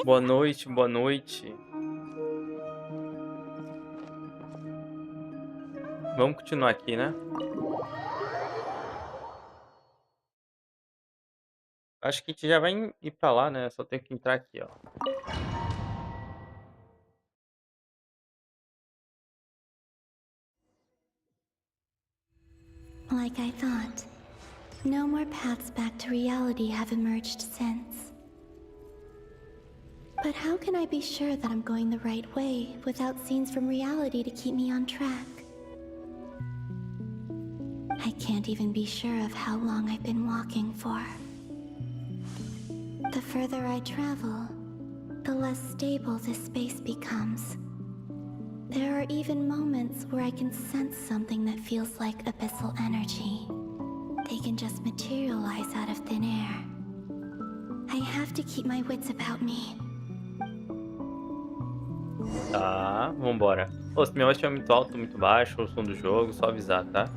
Boa noite, boa noite. Vamos continuar aqui, né? Acho que a gente já vai ir pra lá, né? Só tenho que entrar aqui, ó. Like I thought, no more paths back to reality have emerged since. But how can I be sure that I'm going the right way without scenes from reality to keep me on track? I can't even be sure of how long I've been walking for. The further I travel, the less stable this space becomes. There are even moments where I can sense something that feels like abyssal energy. They can just materialize out of thin air. I have to keep my wits about me. Tá, vambora. Ô, se minha voz estiver muito alto, muito baixo, o som do jogo, só avisar, tá?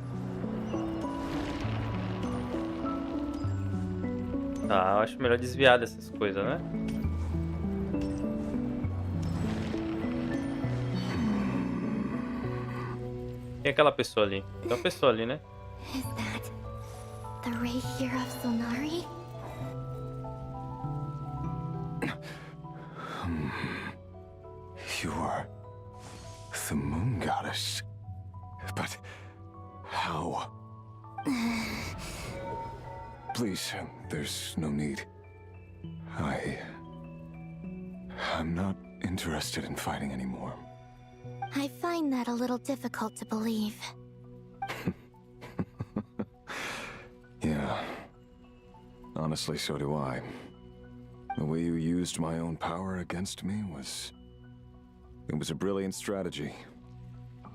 Tá, eu acho melhor desviar dessas coisas, né? Tem aquela pessoa ali. Tem uma pessoa ali, né? Is that the ray here of Solnari? You are the moon goddess. But how? Please, there's no need. I'm not interested in fighting anymore. I find that a little difficult to believe. Yeah. Honestly, so do I. The way you used my own power against me was... It was a brilliant strategy.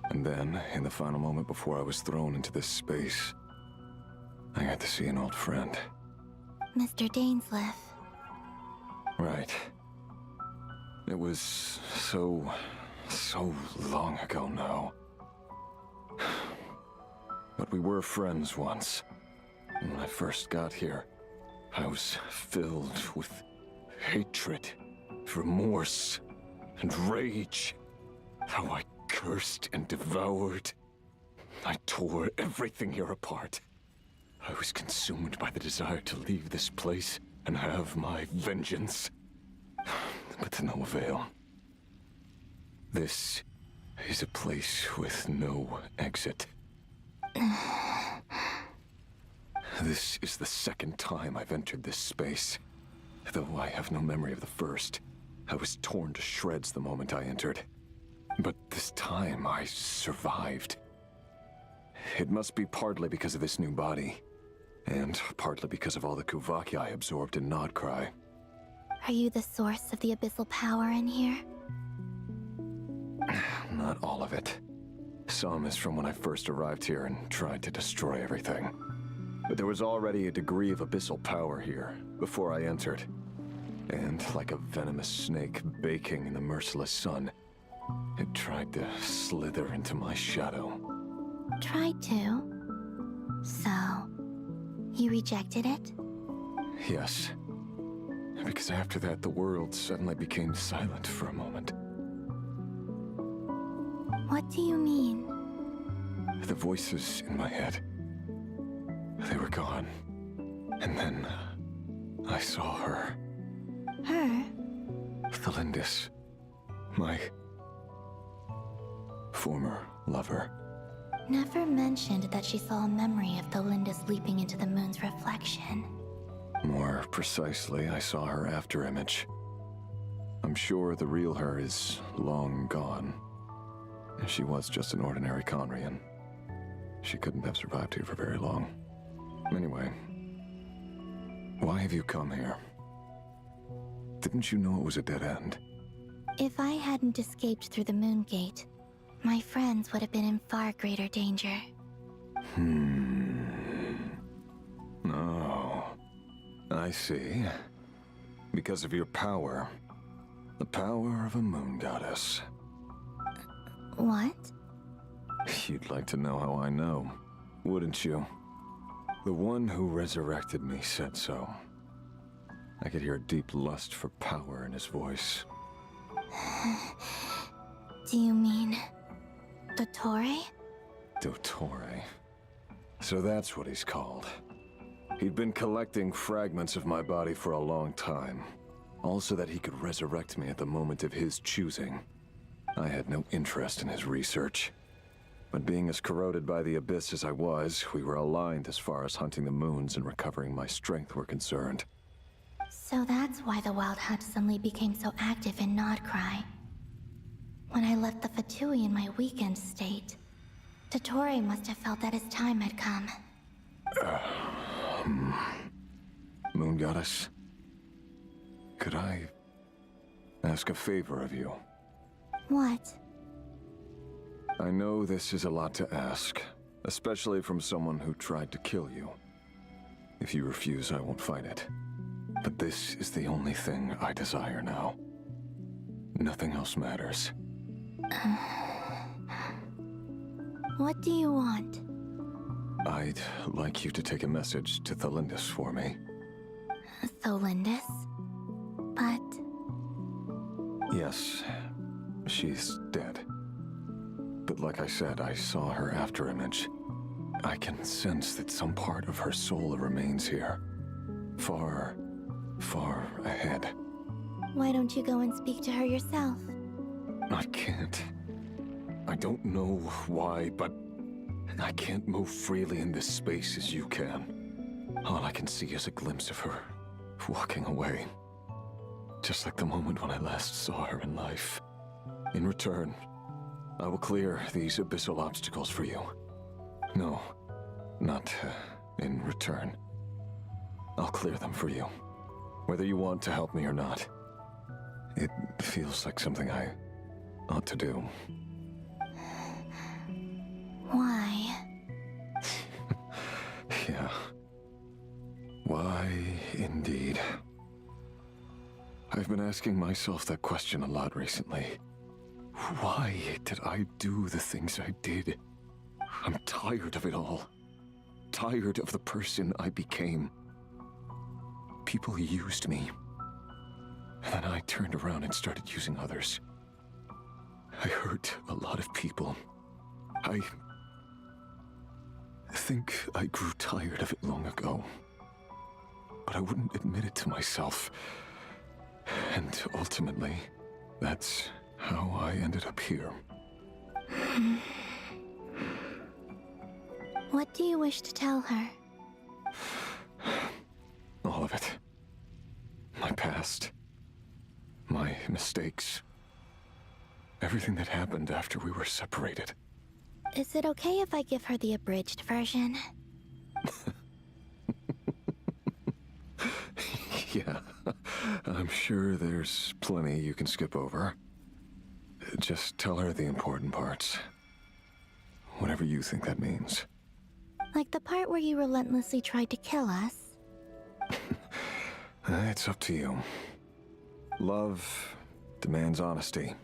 And then, in the final moment before I was thrown into this space, I got to see an old friend. Mr. Dainsleif. Right. It was so long ago now. But we were friends once. When I first got here, I was filled with hatred, remorse, and rage. How I cursed and devoured. I tore everything here apart. I was consumed by the desire to leave this place and have my vengeance. But to no avail. This is a place with no exit. This is the second time I've entered this space. Though I have no memory of the first. I was torn to shreds the moment I entered. But this time I survived. It must be partly because of this new body. And partly because of all the Kuvaki I absorbed in Nodcry. Are you the source of the abyssal power in here? Not all of it. Some is from when I first arrived here and tried to destroy everything. But there was already a degree of abyssal power here, before I entered. And like a venomous snake baking in the merciless sun, it tried to slither into my shadow. Tried to? So, you rejected it? Yes. Because after that, the world suddenly became silent for a moment. What do you mean? The voices in my head, they were gone. And then I saw her. Her? Thelindis. My former lover. Never mentioned that she saw a memory of Thelindis leaping into the moon's reflection. More precisely, I saw her after image. I'm sure the real her is long gone. She was just an ordinary Conrian. She couldn't have survived here for very long. Anyway, why have you come here? Didn't you know it was a dead end? If I hadn't escaped through the moon gate, my friends would have been in far greater danger. Oh, I see. Because of your power. The power of a moon goddess. What? You'd like to know how I know, wouldn't you? The one who resurrected me said so. I could hear a deep lust for power in his voice. Do you mean... Dottore? Dottore. So that's what he's called. He'd been collecting fragments of my body for a long time. All so that he could resurrect me at the moment of his choosing. I had no interest in his research. But being as corroded by the abyss as I was, we were aligned as far as hunting the moons and recovering my strength were concerned. So that's why the Wild Hunt suddenly became so active in Nodcry. When I left the Fatui in my weakened state, Dottore must have felt that his time had come. Moon Goddess, could I ask a favor of you? What? I know this is a lot to ask, especially from someone who tried to kill you. If you refuse, I won't fight it. But this is the only thing I desire now. Nothing else matters. What do you want? I'd like you to take a message to Thelindis for me. Thelindis? But... Yes, she's dead. But like I said, I saw her after image. I can sense that some part of her soul remains here. Far, far ahead. Why don't you go and speak to her yourself? I can't. I don't know why, but I can't move freely in this space as you can. All I can see is a glimpse of her walking away. Just like the moment when I last saw her in life. In return, I will clear these abyssal obstacles for you. No, not in return. I'll clear them for you. Whether you want to help me or not. It feels like something I ought to do. Why? Yeah. Why, indeed. I've been asking myself that question a lot recently. Why did I do the things I did? I'm tired of it all. Tired of the person I became. People used me. And then I turned around and started using others. I hurt a lot of people. I think I grew tired of it long ago. But I wouldn't admit it to myself. And ultimately, that's how I ended up here. What do you wish to tell her? All of it. My past. My mistakes. Everything that happened after we were separated. Is it okay if I give her the abridged version? Yeah, I'm sure there's plenty you can skip over. Just tell her the important parts. Whatever you think that means. Like the part where you relentlessly tried to kill us? It's up to you. Love demands honesty.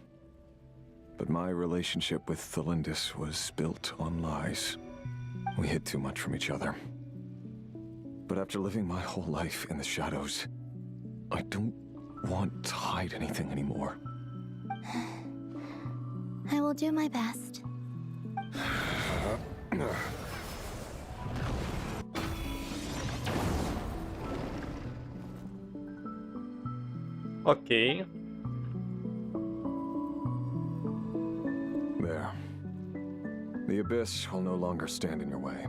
But my relationship with Thelindis was built on lies. We hid too much from each other. But after living my whole life in the shadows, I don't want to hide anything anymore. I will do my best. Ok. There. The abyss will no longer stand in your way.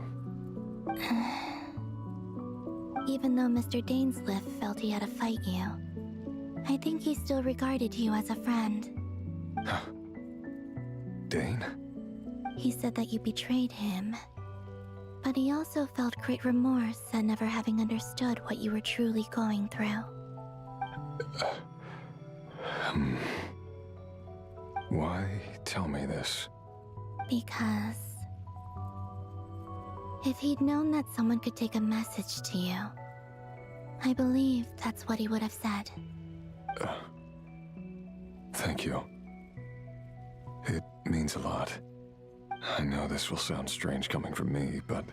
Even though Mr. Dainsliff felt he had to fight you, I think he still regarded you as a friend. Dane? He said that you betrayed him, but he also felt great remorse at never having understood what you were truly going through. Why tell me this? Because... if he'd known that someone could take a message to you, I believe that's what he would have said. Thank you. It means a lot. I know this will sound strange coming from me, but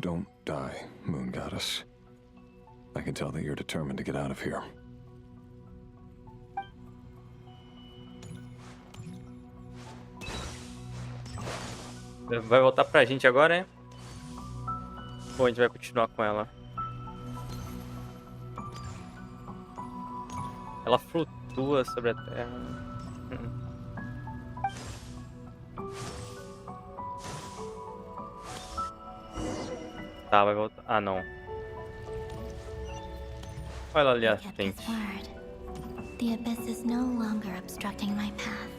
don't die, Moon Goddess. I can tell that you're determined to get out of here. Vai voltar pra gente agora, é? Ou a gente vai continuar com ela? Ela flutua sobre a terra. Tá, vai voltar. Ah, não. Olha ela ali à Kept his frente. word. The abyss is no longer obstructing my path.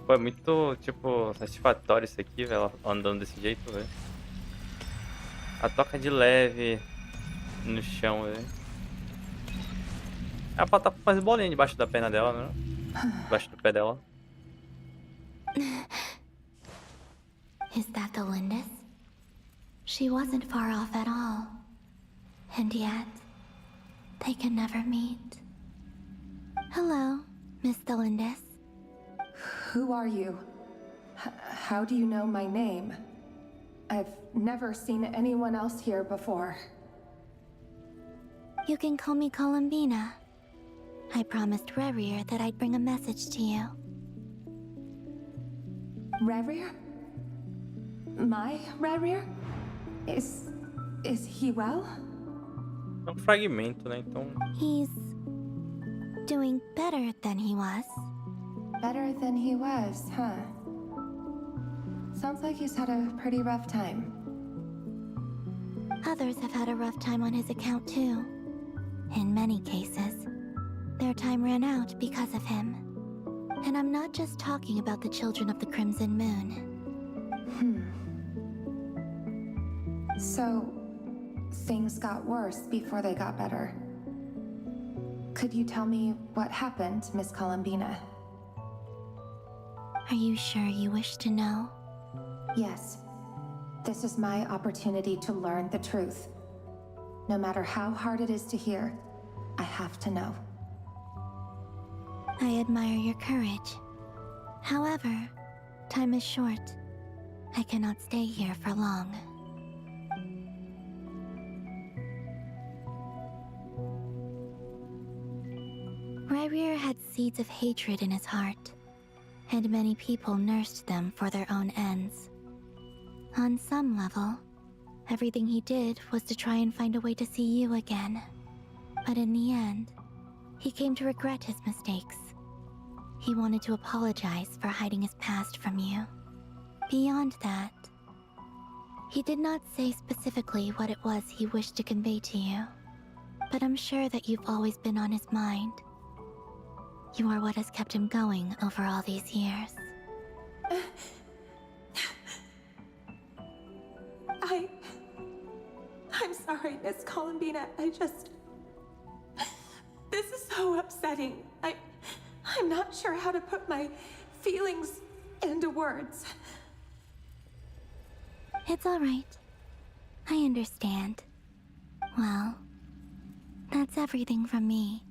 Pô, é muito, tipo, satisfatório isso aqui, velho. Ela andando desse jeito, velho. A toca de leve no chão, velho. Ela tá com umas bolinhas debaixo da perna dela, né? Debaixo do pé dela. Is that the Lindis? She wasn't far off at all. And yet, they can never meet. Hello, Miss the Lindis. Who are you? How do you know my name? I've never seen anyone else here before. You can call me Columbina. I promised Rerir that I'd bring a message to you. Rerir? My Rerir? Is he well? É um fragmento, né? Então. He's doing better than he was. Better than he was, huh? Sounds like he's had a pretty rough time. Others have had a rough time on his account too. In many cases, their time ran out because of him. And I'm not just talking about the children of the Crimson Moon. So, things got worse before they got better. Could you tell me what happened, Miss Columbina? Are you sure you wish to know? Yes. This is my opportunity to learn the truth. No matter how hard it is to hear, I have to know. I admire your courage. However, time is short. I cannot stay here for long. Rerir had seeds of hatred in his heart, and many people nursed them for their own ends. On some level, everything he did was to try and find a way to see you again. But in the end, he came to regret his mistakes. He wanted to apologize for hiding his past from you. Beyond that, he did not say specifically what it was he wished to convey to you, but I'm sure that you've always been on his mind. You are what has kept him going over all these years. I'm sorry, Miss Columbina. This is so upsetting. I'm not sure how to put my feelings into words. It's all right. I understand. Well, that's everything from me.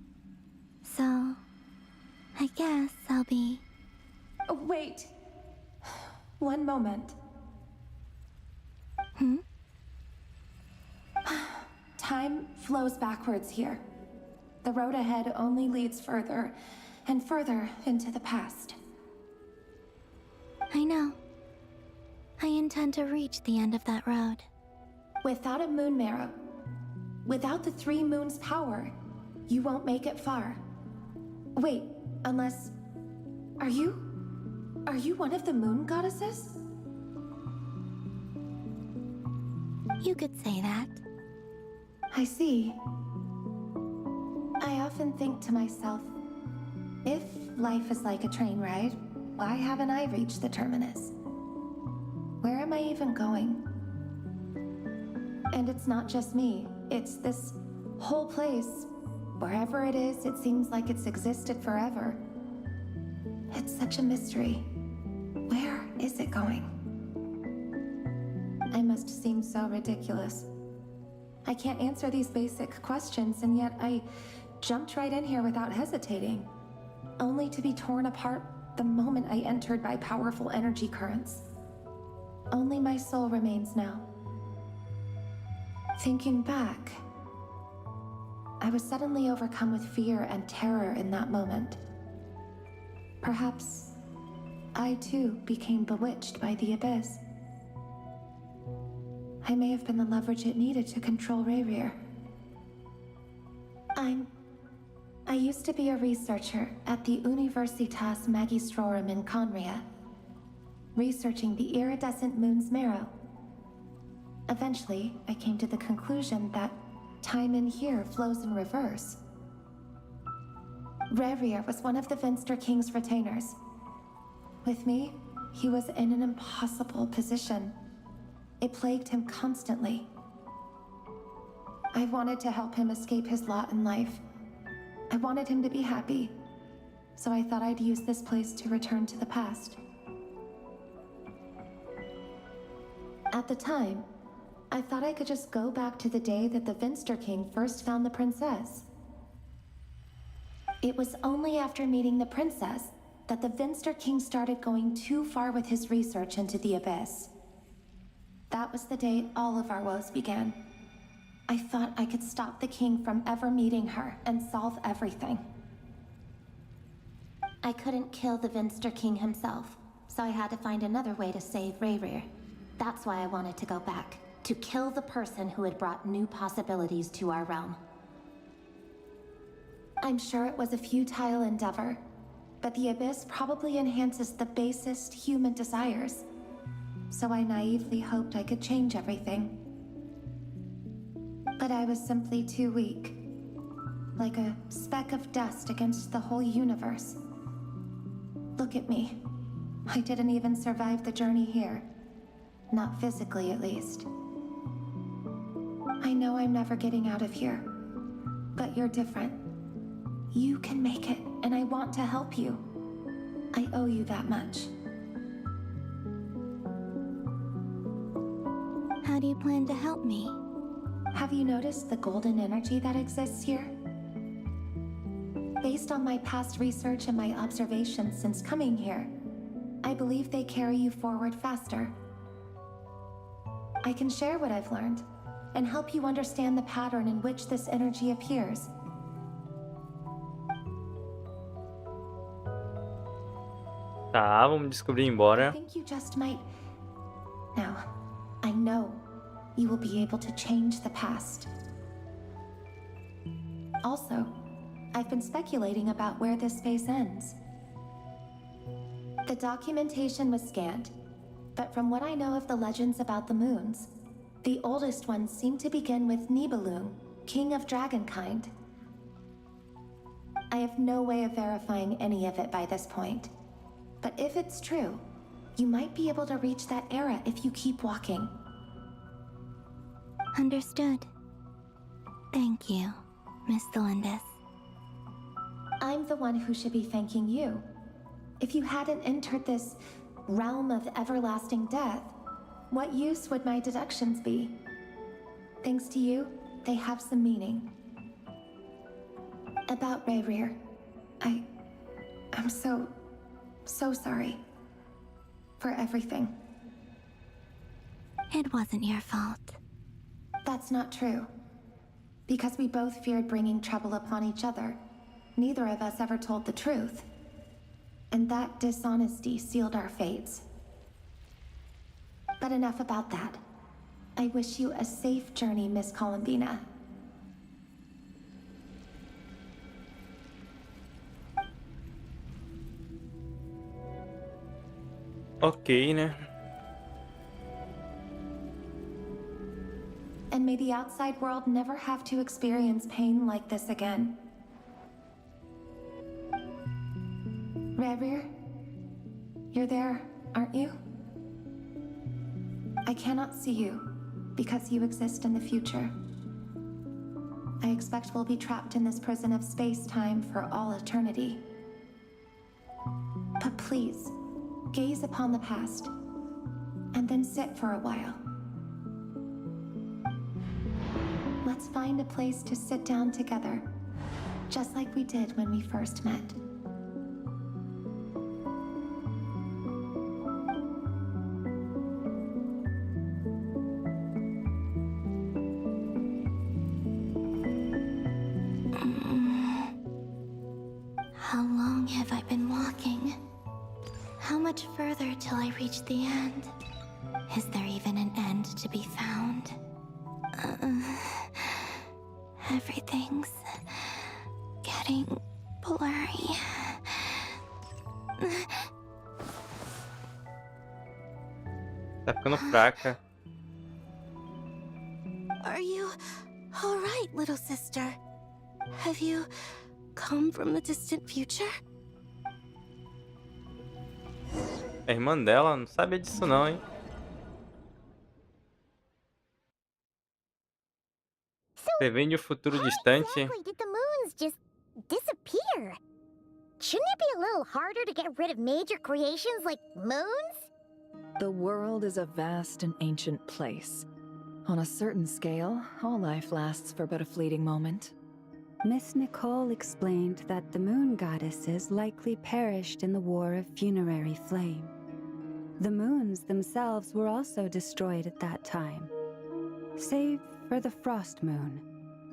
So, I guess I'll be... Wait. One moment. Time flows backwards here. The road ahead only leads further and further into the past. I know. I intend to reach the end of that road. Without a moon marrow, without the 3 moons' power, you won't make it far. Wait, unless... Are you one of the moon goddesses? You could say that. I see. I often think to myself, if life is like a train ride, why haven't I reached the terminus? Where am I even going? And it's not just me, it's this whole place. Wherever it is, it seems like it's existed forever. It's such a mystery. Where is it going? I must seem so ridiculous. I can't answer these basic questions, and yet I jumped right in here without hesitating, only to be torn apart the moment I entered by powerful energy currents. Only my soul remains now. Thinking back, I was suddenly overcome with fear and terror in that moment. Perhaps I too became bewitched by the abyss. I may have been the leverage it needed to control Rayrir. I used to be a researcher at the Universitas Magistrorum in Conria, researching the iridescent moon's marrow. Eventually, I came to the conclusion that time in here flows in reverse. Rayrir was one of the Vinster King's retainers. With me, he was in an impossible position. It plagued him constantly. I wanted to help him escape his lot in life. I wanted him to be happy, so I thought I'd use this place to return to the past. At the time, I thought I could just go back to the day that the Vinster King first found the princess. It was only after meeting the princess that the Vinster King started going too far with his research into the abyss. That was the day all of our woes began. I thought I could stop the king from ever meeting her and solve everything. I couldn't kill the Vinster King himself, so I had to find another way to save Rayrir. That's why I wanted to go back, to kill the person who had brought new possibilities to our realm. I'm sure it was a futile endeavor, but the abyss probably enhances the basest human desires. So I naively hoped I could change everything. But I was simply too weak. Like a speck of dust against the whole universe. Look at me. I didn't even survive the journey here. Not physically, at least. I know I'm never getting out of here. But you're different. You can make it, and I want to help you. I owe you that much. How do you plan to help me? Have you noticed the golden energy that exists here? Based on my past research and my observations since coming here, I believe they carry you forward faster. I can share what I've learned and help you understand the pattern in which this energy appears. Tá, vamos descobrir I embora. think you just might... Now, I know you will be able to change the past. Also, I've been speculating about where this space ends. The documentation was scanned, but from what I know of the legends about the moons, the oldest ones seem to begin with Nibelung, king of dragonkind. I have no way of verifying any of it by this point, but if it's true, you might be able to reach that era if you keep walking. Understood. Thank you, Miss Delindis. I'm the one who should be thanking you. If you hadn't entered this realm of everlasting death, what use would my deductions be? Thanks to you, they have some meaning. About Rayrir, I'm so sorry. For everything. It wasn't your fault. That's not true. Because we both feared bringing trouble upon each other, neither of us ever told the truth. And that dishonesty sealed our fates. But enough about that. I wish you a safe journey, Miss Columbina. Ok, né? And may the outside world never have to experience pain like this again. Rayrir, you're there, aren't you? I cannot see you, because you exist in the future. I expect we'll be trapped in this prison of space-time for all eternity. But please, gaze upon the past, and then sit for a while. Let's find a place to sit down together, just like we did when we first met. How much further till I reach the end? Is there even an end to be found? Everything's getting blurry. Tá ficando fraca. Are you all right, little sister? Have you come from the distant future? A irmã dela não sabia disso não, hein? Você vem de um futuro distante. Exactly did the moons just disappear? Shouldn't it be a little harder to get rid of major creations like moons? The world is a vast and ancient place. On a certain scale, all life lasts for but a fleeting moment. Miss Nicole explained that the moon goddesses likely perished in the War of Funerary Flame. The moons themselves were also destroyed at that time, save for the Frost Moon,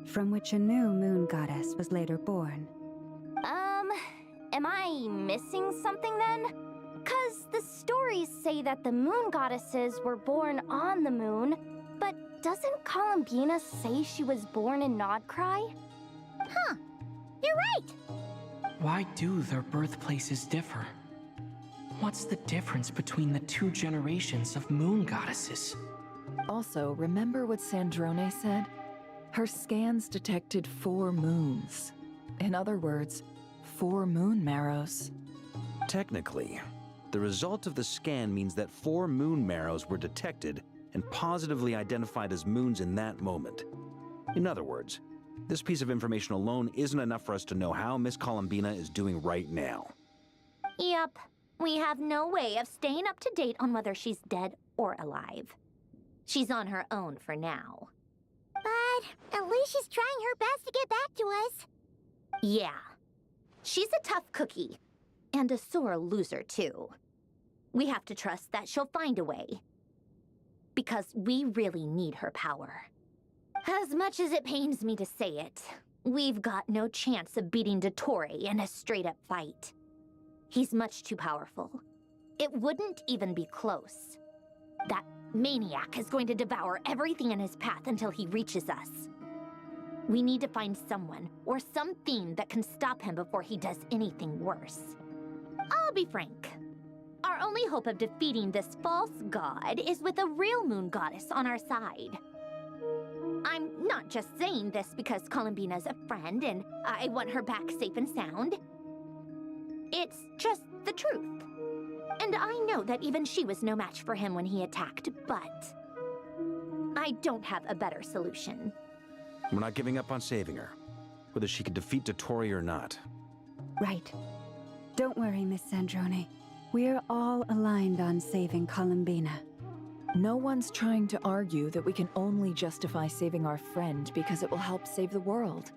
from which a new moon goddess was later born. Am I missing something then? 'Cause the stories say that the moon goddesses were born on the moon, but doesn't Columbina say she was born in Nodcry? Huh, you're right! Why do their birthplaces differ? What's the difference between the two generations of moon goddesses? Also, remember what Sandrone said? Her scans detected 4 moons. In other words, 4 moon marrows. Technically, the result of the scan means that 4 moon marrows were detected and positively identified as moons in that moment. In other words, this piece of information alone isn't enough for us to know how Miss Columbina is doing right now. Yep, we have no way of staying up to date on whether she's dead or alive. She's on her own for now. But at least she's trying her best to get back to us. Yeah. She's a tough cookie. And a sore loser, too. We have to trust that she'll find a way. Because we really need her power. As much as it pains me to say it, we've got no chance of beating Dottore in a straight-up fight. He's much too powerful. It wouldn't even be close. That maniac is going to devour everything in his path until he reaches us. We need to find someone or something that can stop him before he does anything worse. I'll be frank. Our only hope of defeating this false god is with a real moon goddess on our side. I'm not just saying this because Columbina's a friend and I want her back safe and sound. It's just the truth. And I know that even she was no match for him when he attacked, but I don't have a better solution. We're not giving up on saving her, whether she can defeat Dottore or not. Right. Don't worry, Miss Sandrone. We're all aligned on saving Columbina. No one's trying to argue that we can only justify saving our friend because it will help save the world.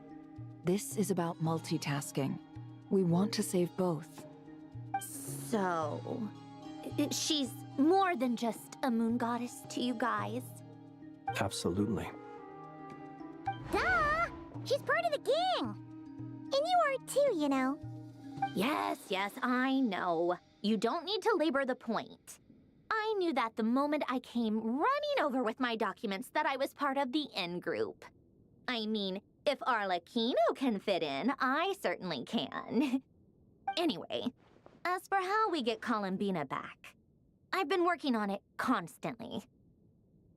This is about multitasking. We want to save both. So, she's more than just a moon goddess to you guys? Absolutely. Duh! She's part of the gang! And you are too, you know. Yes, I know. You don't need to labor the point. I knew that the moment I came running over with my documents that I was part of the in-group. I mean, if Arlecchino can fit in, I certainly can. Anyway, as for how we get Columbina back, I've been working on it constantly.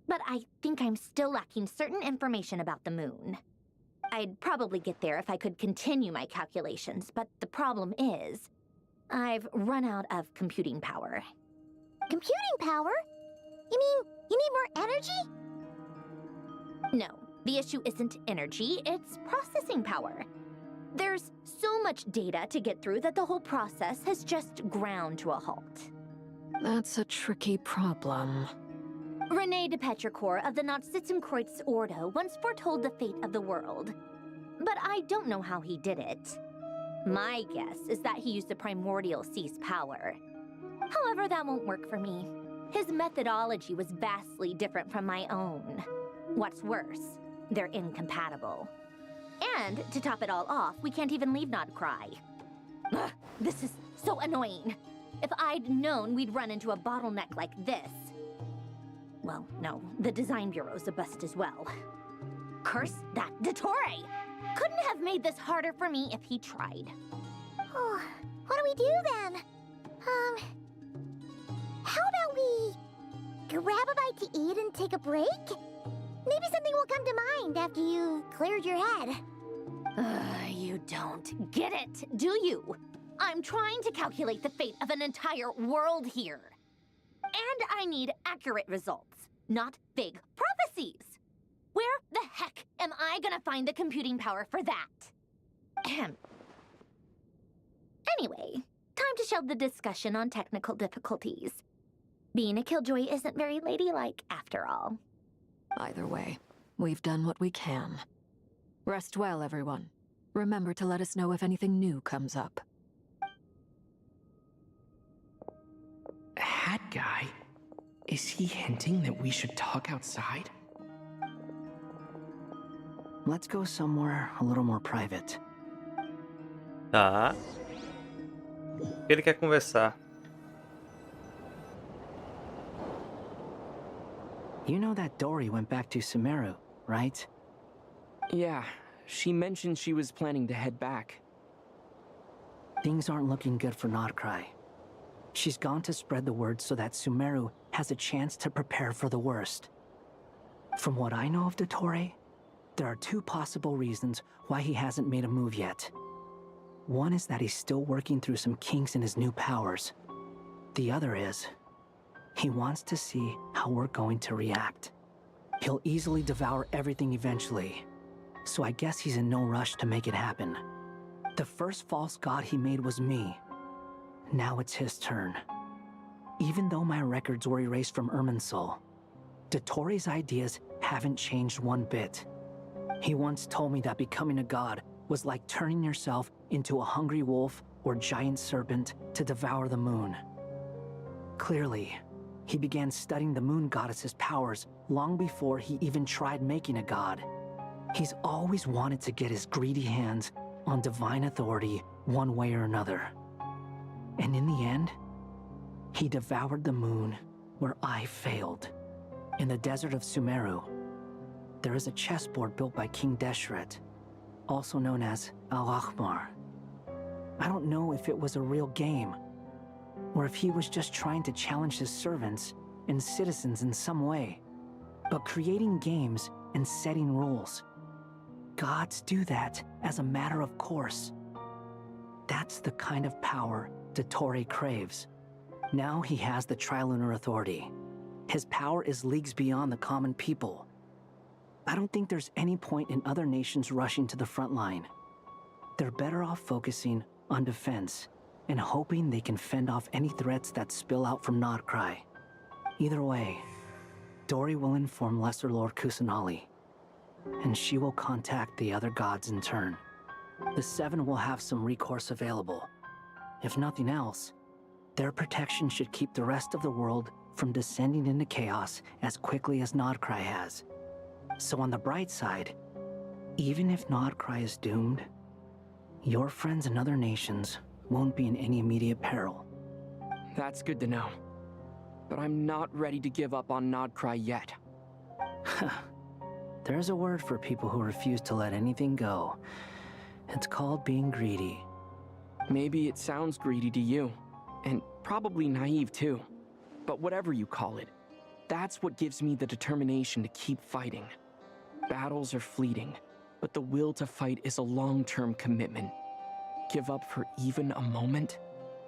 But I think I'm still lacking certain information about the moon. I'd probably get there if I could continue my calculations, but the problem is, I've run out of computing power. Computing power? You mean you need more energy? No, the issue isn't energy, it's processing power. There's so much data to get through that the whole process has just ground to a halt. That's a tricky problem. René de Petrichor of the Nazissenkreuz Ordo once foretold the fate of the world. But I don't know how he did it. My guess is that he used the primordial sea's power. However, that won't work for me. His methodology was vastly different from my own. What's worse, they're incompatible. And to top it all off, we can't even leave Nodcry. Ugh, this is so annoying. if I'd known we'd run into a bottleneck like this. Well, no, the design bureau's a bust as well. Curse that Dottore! Couldn't have made this harder for me if he tried. Oh, what do we do then? How about we grab a bite to eat and take a break? Maybe something will come to mind after you've cleared your head. You don't get it, do you? I'm trying to calculate the fate of an entire world here. And I need accurate results, not vague prophecies. Where the heck am I gonna find the computing power for that? Ahem. Anyway, time to shelve the discussion on technical difficulties. Being a killjoy isn't very ladylike, after all. Either way, we've done what we can. Rest well, everyone. Remember to let us know if anything new comes up. Hat guy? Is he hinting that we should talk outside? Let's go somewhere a little more private. Tá. O que ele quer conversar? You know that Dory went back to Sumeru, right? Yeah, she mentioned she was planning to head back. Things aren't looking good for Nodcry. She's gone to spread the word so that Sumeru has a chance to prepare for the worst. From what I know of Dottore, there are two possible reasons why he hasn't made a move yet. One is that he's still working through some kinks in his new powers. The other is, he wants to see how we're going to react. He'll easily devour everything eventually, so I guess he's in no rush to make it happen. The first false god he made was me. Now it's his turn. Even though my records were erased from Irminsul, Dottore's ideas haven't changed one bit. He once told me that becoming a god was like turning yourself into a hungry wolf or giant serpent to devour the moon. Clearly, he began studying the moon goddess's powers long before he even tried making a god. He's always wanted to get his greedy hands on divine authority one way or another. And in the end, he devoured the moon where I failed. In the desert of Sumeru, there is a chessboard built by King Deshret, also known as Al-Ahmar. I don't know if it was a real game, or if he was just trying to challenge his servants and citizens in some way. But creating games and setting rules, gods do that as a matter of course. That's the kind of power Dottore craves. Now he has the Trilunar Authority. His power is leagues beyond the common people. I don't think there's any point in other nations rushing to the front line. They're better off focusing on defense and hoping they can fend off any threats that spill out from Nodcry. Either way, Dory will inform Lesser Lord Kusanali, and she will contact the other gods in turn. The Seven will have some recourse available. If nothing else, their protection should keep the rest of the world from descending into chaos as quickly as Nodcry has. So on the bright side, even if Nodcry is doomed, your friends in other nations won't be in any immediate peril. That's good to know. But I'm not ready to give up on Nodcry yet. There's a word for people who refuse to let anything go. It's called being greedy. Maybe it sounds greedy to you, and probably naive too. But whatever you call it, that's what gives me the determination to keep fighting. Battles are fleeting, but the will to fight is a long-term commitment. Give up for even a moment,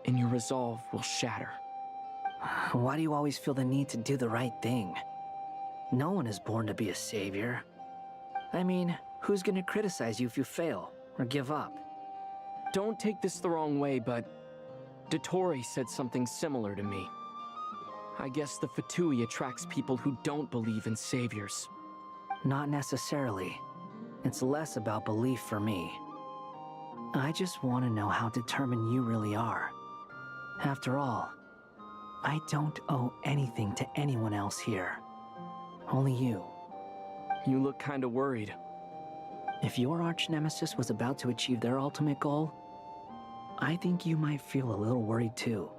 and your resolve will shatter. Why do you always feel the need to do the right thing? No one is born to be a savior. I mean, who's gonna criticize you if you fail or give up? Don't take this the wrong way, but Dottore said something similar to me. I guess the Fatui attracts people who don't believe in saviors. Not necessarily. It's less about belief for me. I just want to know how determined you really are. After all, I don't owe anything to anyone else here. Only you. You look kinda worried. If your arch-nemesis was about to achieve their ultimate goal, I think you might feel a little worried too.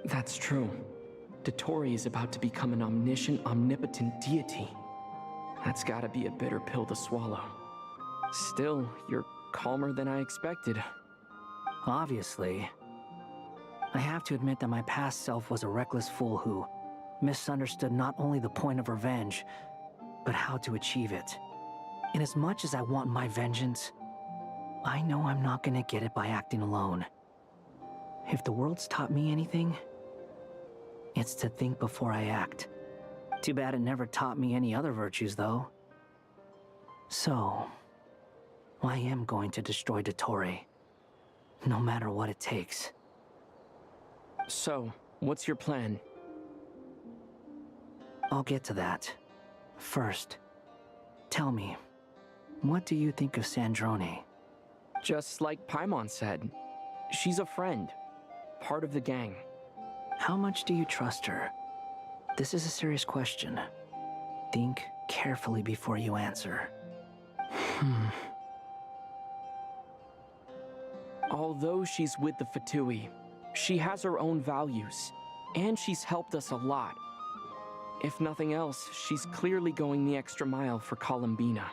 That's true. Dotori is about to become an omniscient, omnipotent deity. That's gotta be a bitter pill to swallow. Still, you're calmer than I expected. Obviously. I have to admit that my past self was a reckless fool who misunderstood not only the point of revenge, but how to achieve it. And as much as I want my vengeance, I know I'm not gonna get it by acting alone. If the world's taught me anything, it's to think before I act. Too bad it never taught me any other virtues, though. So, I am going to destroy Dotori, no matter what it takes. So, what's your plan? I'll get to that. First, tell me, what do you think of Sandrone? Just like Paimon said, she's a friend, part of the gang. How much do you trust her? This is a serious question. Think carefully before you answer. Although she's with the Fatui, she has her own values, and she's helped us a lot. If nothing else, she's clearly going the extra mile for Columbina.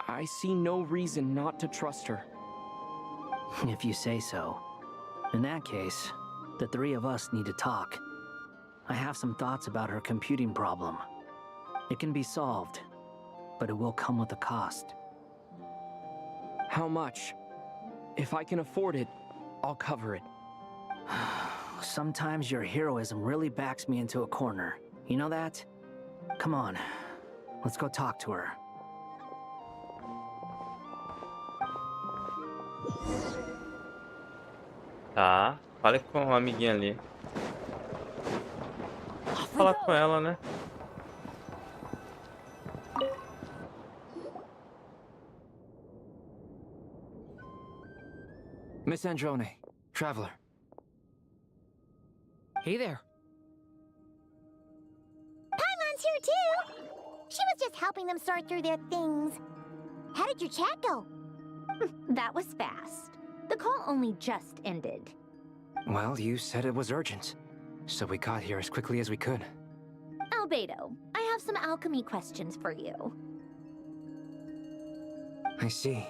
I see no reason not to trust her. If you say so. In that case, the three of us need to talk. I have some thoughts about her computing problem. It can be solved, but it will come with a cost. How much? If I can afford it, I'll cover it. Sometimes your heroism really backs me into a corner. You know that? Come on, let's go talk to her. Tá, fale com a amiguinha ali. Deixa eu falar com ela, né? Miss Androne, traveler. Hey there. Paimon's here too! She was just helping them sort through their things. How did your chat go? That was fast. The call only just ended. Well, you said it was urgent, so we got here as quickly as we could. Albedo, I have some alchemy questions for you. I see.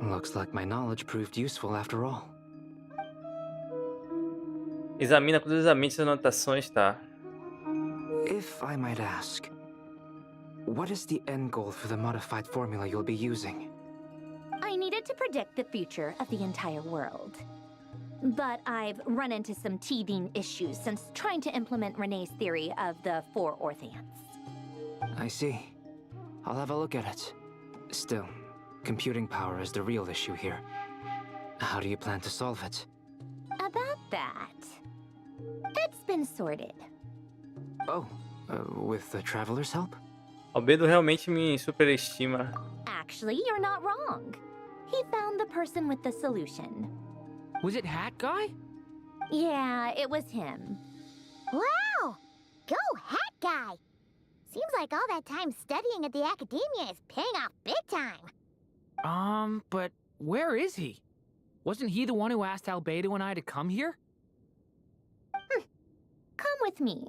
Looks like my knowledge proved useful after all. Examina cuidadosamente as anotações, tá? If I might ask, what is the end goal for the modified formula you'll be using? I needed to predict the future of the entire world. But I've run into some teething issues since trying to implement Renee's theory of the four Orthanths. I see. I'll have a look at it. Still, computing power is the real issue here. How do you plan to solve it? About that, it's been sorted. Oh, with the Traveler's help? Albedo realmente me superestima. Actually, you're not wrong. He found the person with the solution. Was it Hat Guy? Yeah, it was him. Wow! Go Hat Guy! Seems like all that time studying at the academia is paying off big time. But where is he? Wasn't he the one who asked Albedo and I to come here? Come with me.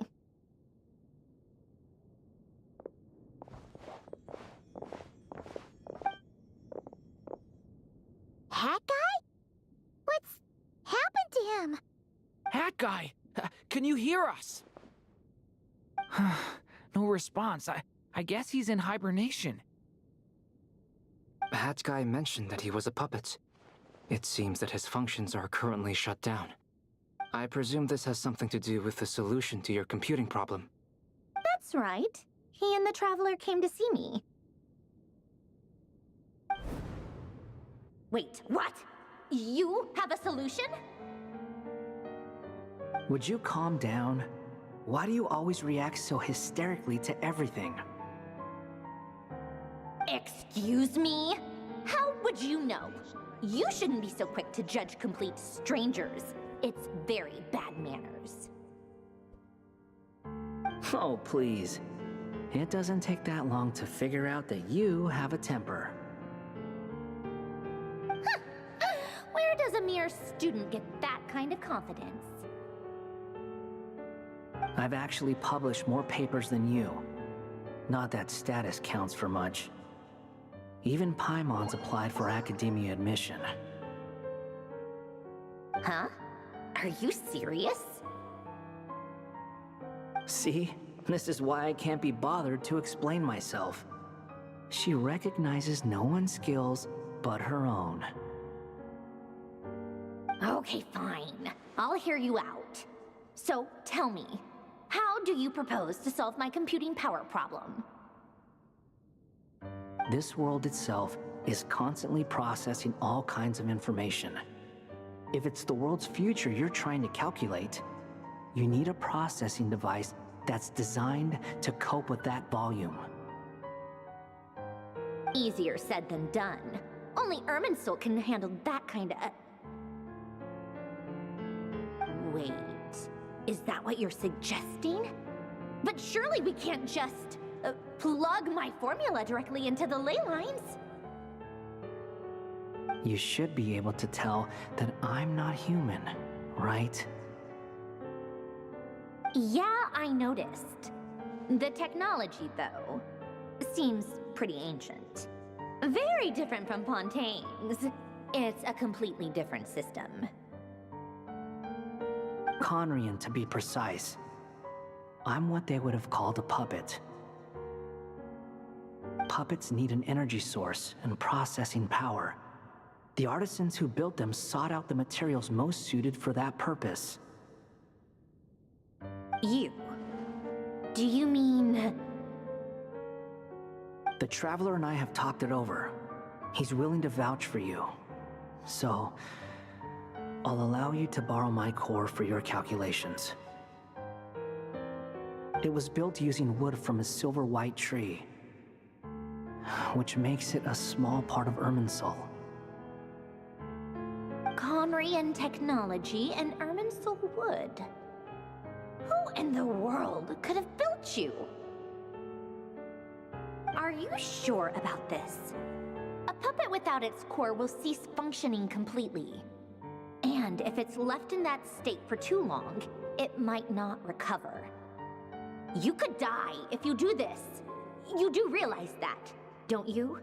Hat Guy? What's happened to him? Hat Guy! Can you hear us? No response. I guess he's in hibernation. Hat Guy mentioned that he was a puppet. It seems that his functions are currently shut down. I presume this has something to do with the solution to your computing problem. That's right. He and the Traveler came to see me. Wait, what? You have a solution? Would you calm down? Why do you always react so hysterically to everything? Excuse me? How would you know? You shouldn't be so quick to judge complete strangers. It's very bad manners. Oh, please. It doesn't take that long to figure out that you have a temper. Where does a mere student get that kind of confidence? I've actually published more papers than you. Not that status counts for much. Even Paimon's applied for academia admission. Huh? Are you serious? See? This is why I can't be bothered to explain myself. She recognizes no one's skills but her own. Okay, fine. I'll hear you out. So, tell me, how do you propose to solve my computing power problem? This world itself is constantly processing all kinds of information. If it's the world's future you're trying to calculate, you need a processing device that's designed to cope with that volume. Easier said than done. Only Irminsul can handle that kind of... Wait, is that what you're suggesting? But surely we can't just plug my formula directly into the ley lines. You should be able to tell that I'm not human, right? Yeah, I noticed. The technology, though, seems pretty ancient. Very different from Pontaine's. It's a completely different system. Conrian, to be precise. I'm what they would have called a puppet. Puppets need an energy source and processing power. The artisans who built them sought out the materials most suited for that purpose. You? Do you mean... The Traveler and I have talked it over. He's willing to vouch for you. So, I'll allow you to borrow my core for your calculations. It was built using wood from a silver-white tree, which makes it a small part of Irminsul. Conrian technology and Irminsul wood. Who in the world could have built you? Are you sure about this? A puppet without its core will cease functioning completely. And if it's left in that state for too long, it might not recover. You could die if you do this. You do realize that, don't you?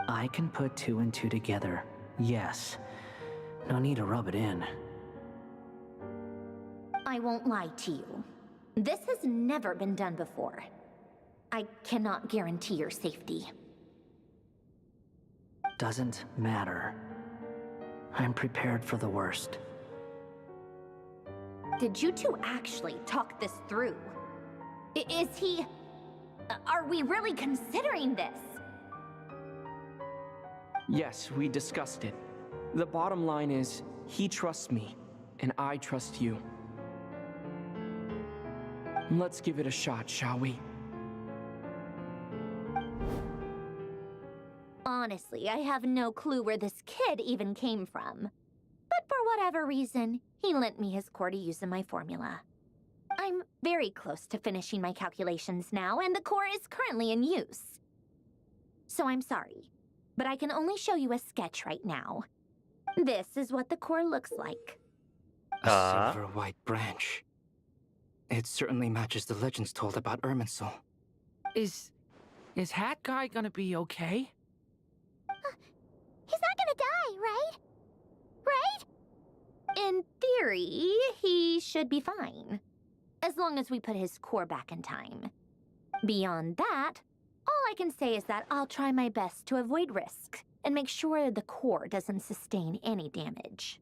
I can put two and two together, yes. No need to rub it in. I won't lie to you. This has never been done before. I cannot guarantee your safety. Doesn't matter. I'm prepared for the worst. Did you two actually talk this through? Is he... Are we really considering this? Yes, we discussed it. The bottom line is, he trusts me, and I trust you. Let's give it a shot, shall we? Honestly, I have no clue where this kid even came from. But for whatever reason, he lent me his core to use in my formula. I'm very close to finishing my calculations now, and the core is currently in use. So I'm sorry, but I can only show you a sketch right now. This is what the core looks like. A silver-white branch. It certainly matches the legends told about Irminsul. Is Hat Guy gonna be okay? He's not gonna die, right? Right? In theory, he should be fine. As long as we put his core back in time. Beyond that, all I can say is that I'll try my best to avoid risk and make sure the core doesn't sustain any damage.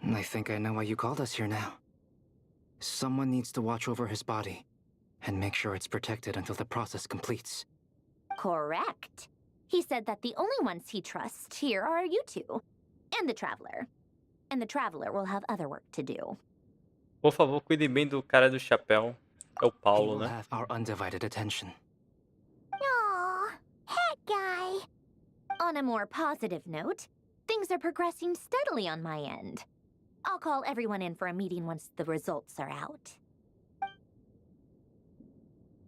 I think I know why you called us here now. Someone needs to watch over his body and make sure it's protected until the process completes. Correct. He said that the only ones he trusts here are you two, and the Traveler. And the Traveler will have other work to do. Por favor, cuide bem do cara do chapéu. É o He Paulo, will né? have our undivided attention. Aww, head guy. On a more positive note, things are progressing steadily on my end. I'll call everyone in for a meeting once the results are out.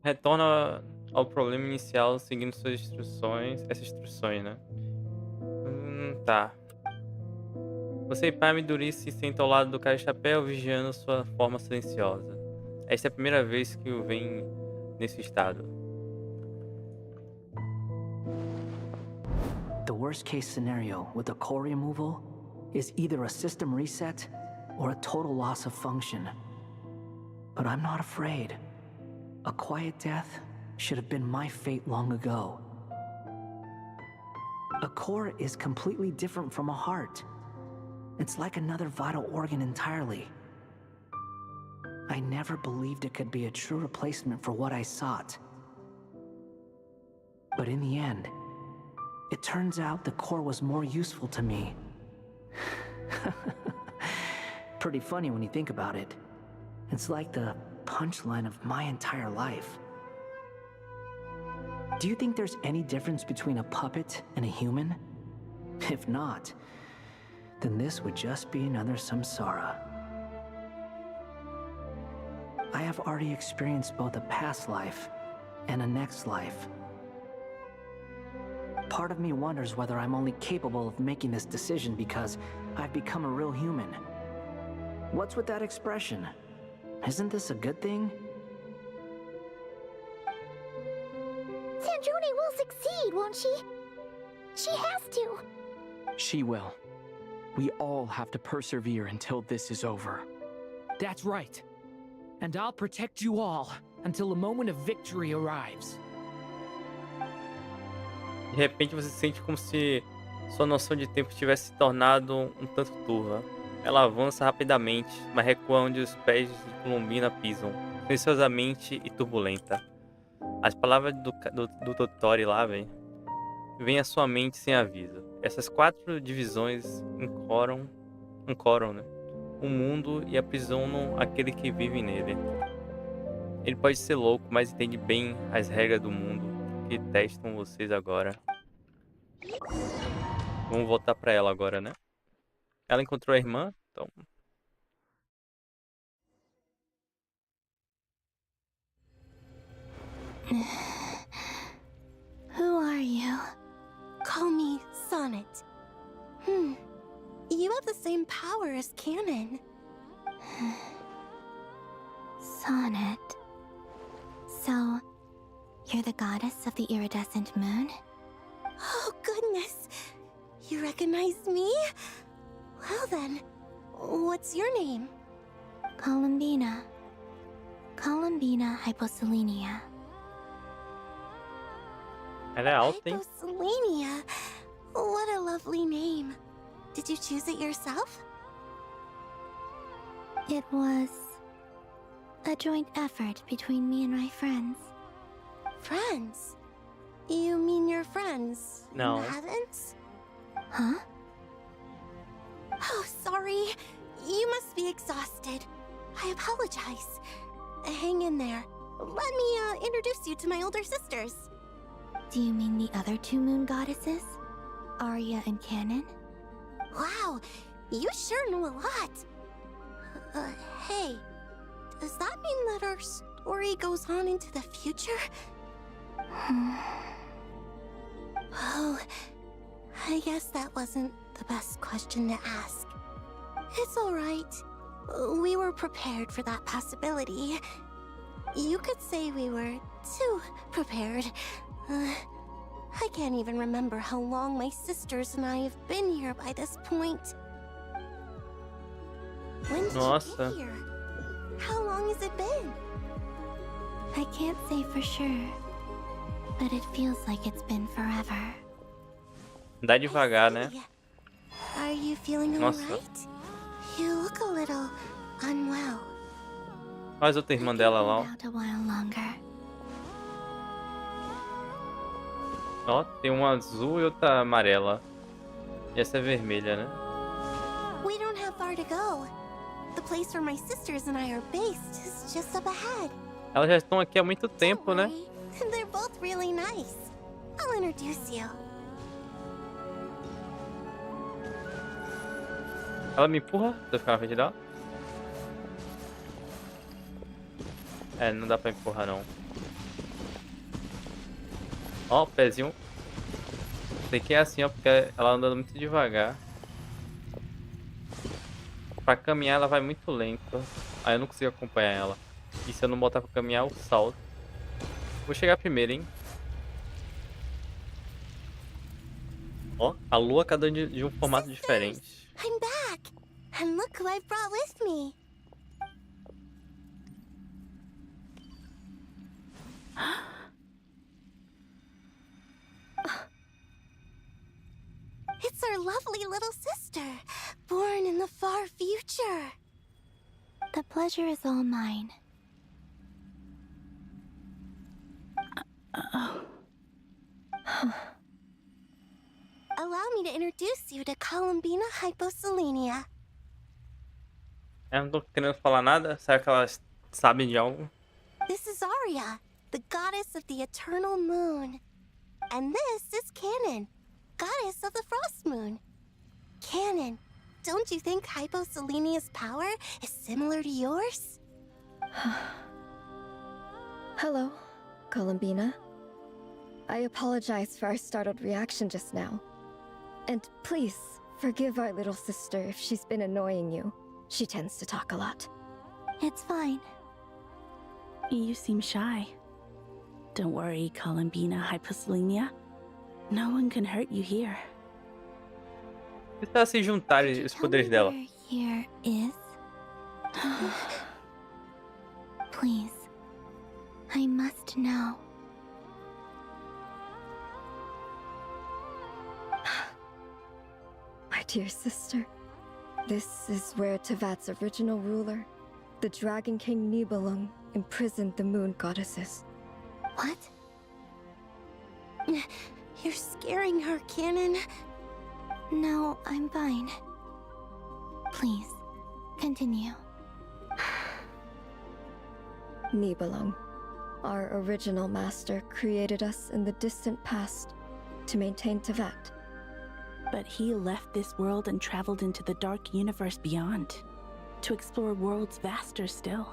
Retorna ao problema inicial seguindo suas instruções. Essas instruções, né? Tá. Você e Pai Midori se sentam ao lado do cara de chapéu, vigiando sua forma silenciosa. Esta é a primeira vez que o veem nesse estado. The worst case scenario with the core removal is either a system reset or a total loss of function. But I'm not afraid. A quiet death should have been my fate long ago. A core is completely different from a heart. It's like another vital organ entirely. I never believed it could be a true replacement for what I sought. But in the end, it turns out the core was more useful to me. Pretty funny when you think about it. It's like the punchline of my entire life. Do you think there's any difference between a puppet and a human? If not, then this would just be another samsara. I have already experienced both a past life and a next life. Part of me wonders whether I'm only capable of making this decision because I've become a real human. What's with that expression? Isn't this a good thing? Tanjoni will succeed, won't she? She has to. She will. We all have to persevere until this is over. That's right. And I'll protect you all until the moment of victory arrives. De repente você sente como se sua noção de tempo tivesse se tornado um tanto turva. Ela avança rapidamente, mas recua onde os pés de Columbina pisam, silenciosamente e turbulenta. As palavras do Totori lá, velho, vêm à sua mente sem aviso. Essas 4 divisões ancoram, né, o mundo e aprisionam aquele que vive nele. Ele pode ser louco, mas entende bem as regras do mundo que testam vocês agora. Vamos voltar pra ela agora, né? Ela encontrou a irmã, então... Who are you? Call me Sonnet. You have the same power as Canon. Sonnet. So, you're the goddess of the iridescent moon? Oh, goodness. You recognize me? Well then, what's your name? Columbina. Columbina hyposelenia. Ela é alta, hein? Hyposelenia. What a lovely name. Did you choose it yourself? It was a joint effort between me and my friends. Friends? You mean your friends No. in the heavens? Huh? Oh, sorry. You must be exhausted. I apologize. Hang in there. Let me introduce you to my older sisters. Do you mean the other 2 moon goddesses? Arya and Canon? Wow, you sure know a lot. Hey, does that mean that our story goes on into the future? Oh, I guess that wasn't the best question to ask. It's all right. We were prepared for that possibility. You could say we were too prepared. I can't even remember how long my sisters and I have been here by this point. When did you get here? How long has it been? I can't say for sure, but it feels like it's been forever. Dá devagar, né? Are you feeling Nossa. alright? You look a little unwell. Olha as outra irmã dela lá, ó. Out a while longer. Ó, tem uma azul e outra amarela. E essa é vermelha, né? We don't have far to go. The place where my sisters and I are based is just up ahead. Elas já estão aqui há muito tempo, né? They're both really nice. I'll introduce you. Ela me empurra, se eu ficar na frente dela. É, não dá pra empurrar não. Ó, o pezinho. Sei que é assim, ó, porque ela anda muito devagar. Pra caminhar ela vai muito lento. Aí eu não consigo acompanhar ela. E se eu não botar pra caminhar, eu salto. Vou chegar primeiro, hein? Ó, a lua cada um de um formato diferente. I'm back! And look who I brought with me! It's our lovely little sister, born in the far future. The pleasure is all mine. Allow me to introduce you to Columbina Hyposelenia. Eu não tô querendo falar nada. Será que elas sabem de algo? This is Arya, the goddess of the eternal moon. And this is Canon, goddess of the frost moon. Canon, don't you think Hyposelenia's power is similar to yours? Hello, Columbina. I apologize for our startled reaction just now. And please, forgive our little sister if she's been annoying you. She tends to talk a lot. It's fine. You seem shy. Don't worry, Columbina Hyposelenia. No one can hurt you here. E se elas se juntarem os poderes dela? Here is. Please. I must know. My dear sister, this is where Teyvat's original ruler, the Dragon King Nibelung, imprisoned the moon goddesses. What? You're scaring her, Canon. No, I'm fine. Please, continue. Nibelung, our original master, created us in the distant past to maintain Teyvat. But he left this world and traveled into the dark universe beyond, to explore worlds vaster still.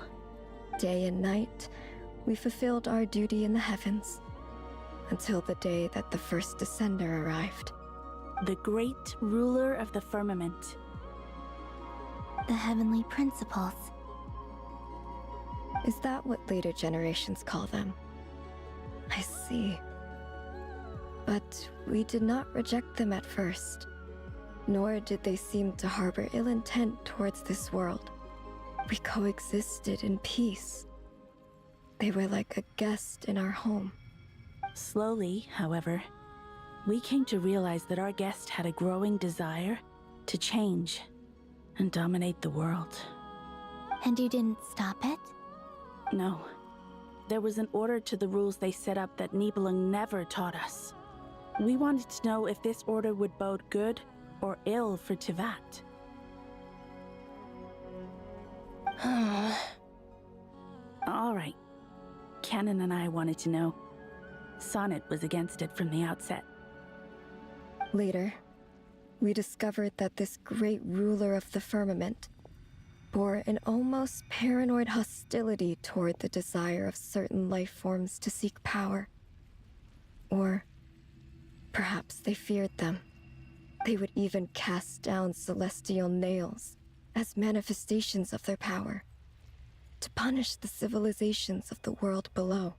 Day and night, we fulfilled our duty in the heavens, until the day that the first descender arrived. The great ruler of the firmament. The heavenly principles. Is that what later generations call them? I see. But we did not reject them at first, nor did they seem to harbor ill intent towards this world. We coexisted in peace. They were like a guest in our home. Slowly, however, we came to realize that our guest had a growing desire to change and dominate the world. And you didn't stop it? No. There was an order to the rules they set up that Nibelung never taught us. We wanted to know if this order would bode good or ill for Teyvat. All right. Canon and I wanted to know. Sonnet was against it from the outset. Later, we discovered that this great ruler of the firmament bore an almost paranoid hostility toward the desire of certain life forms to seek power. Or perhaps they feared them. They would even cast down celestial nails as manifestations of their power, to punish the civilizations of the world below.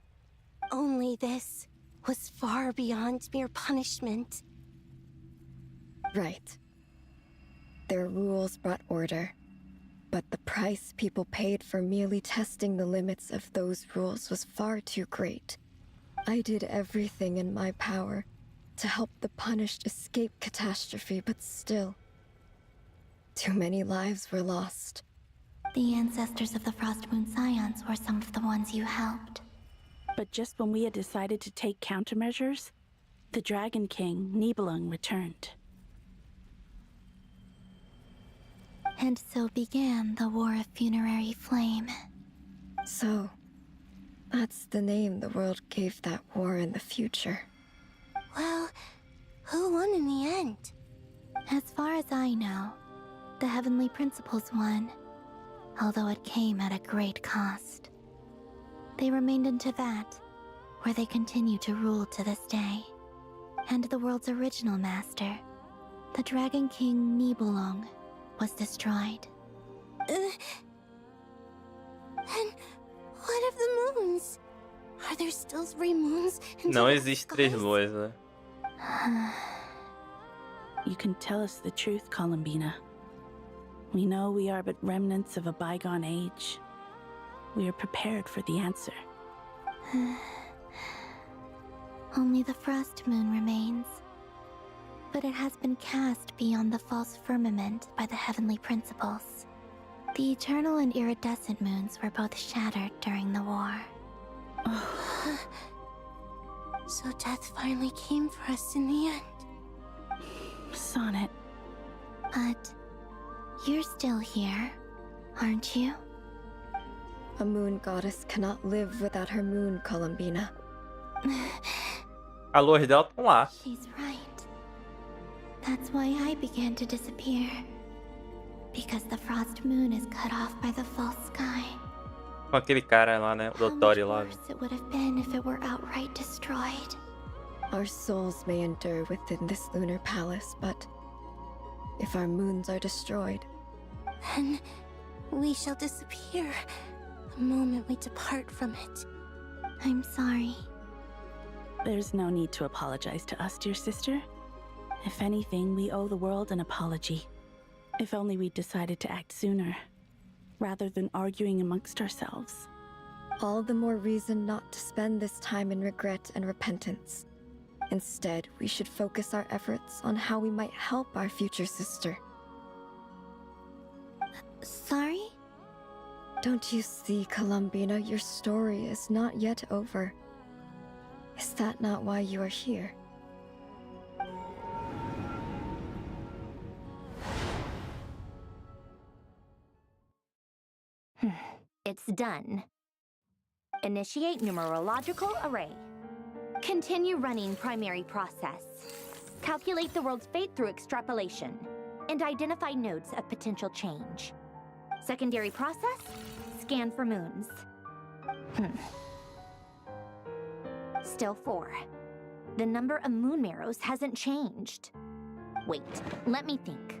Only this was far beyond mere punishment. Right. Their rules brought order, but the price people paid for merely testing the limits of those rules was far too great. I did everything in my power to help the punished escape catastrophe, but still, too many lives were lost. The ancestors of the Frost Moon Scions were some of the ones you helped. But just when we had decided to take countermeasures, the Dragon King, Nibelung, returned. And so began the War of Funerary Flame. So, that's the name the world gave that war in the future. Well, who won in the end? As far as I know, the Heavenly Principles won, although it came at a great cost. They remained in Teyvat, where they continue to rule to this day. And the world's original master, the Dragon King Nibelung, was destroyed. And what of the moons? Are there still 3 moons? Não existe 3 luas, né? You can tell us the truth, Columbina. We know we are but remnants of a bygone age. We are prepared for the answer. Only the frost moon remains. But it has been cast beyond the false firmament by the heavenly principles. The eternal and iridescent moons were both shattered during the war. So death finally came for us in the end. Sonnet. But you're still here, aren't you? A moon goddess cannot live without her moon, Columbina. A luz dela estão lá. She's right. That's why I began to disappear. Because the frost moon is cut off by the false sky. Com aquele cara lá, né? O Dotori lá. It would have been if it were outright destroyed. Our souls may endure within this lunar palace, but if our moons are destroyed, then we shall disappear the moment we depart from it. I'm sorry. There's no need to apologize to us, dear sister. If anything, we owe the world an apology. If only we'd decided to act sooner, rather than arguing amongst ourselves. All the more reason not to spend this time in regret and repentance. Instead, we should focus our efforts on how we might help our future sister. Sorry? Don't you see, Columbina, your story is not yet over. Is that not why you are here? It's done. Initiate numerological array. Continue running primary process. Calculate the world's fate through extrapolation. And identify nodes of potential change. Secondary process, scan for moons. Still 4. The number of moon marrows hasn't changed. Wait, let me think.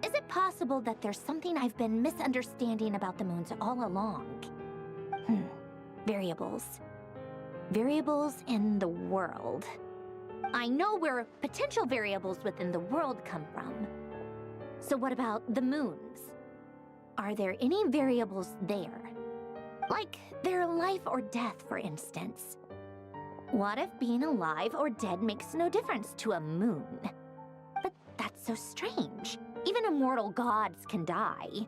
Is it possible that there's something I've been misunderstanding about the moons all along? Variables. Variables in the world. I know where potential variables within the world come from. So what about the moons? Are there any variables there? Like their life or death, for instance. What if being alive or dead makes no difference to a moon? But that's so strange. Even immortal gods can die.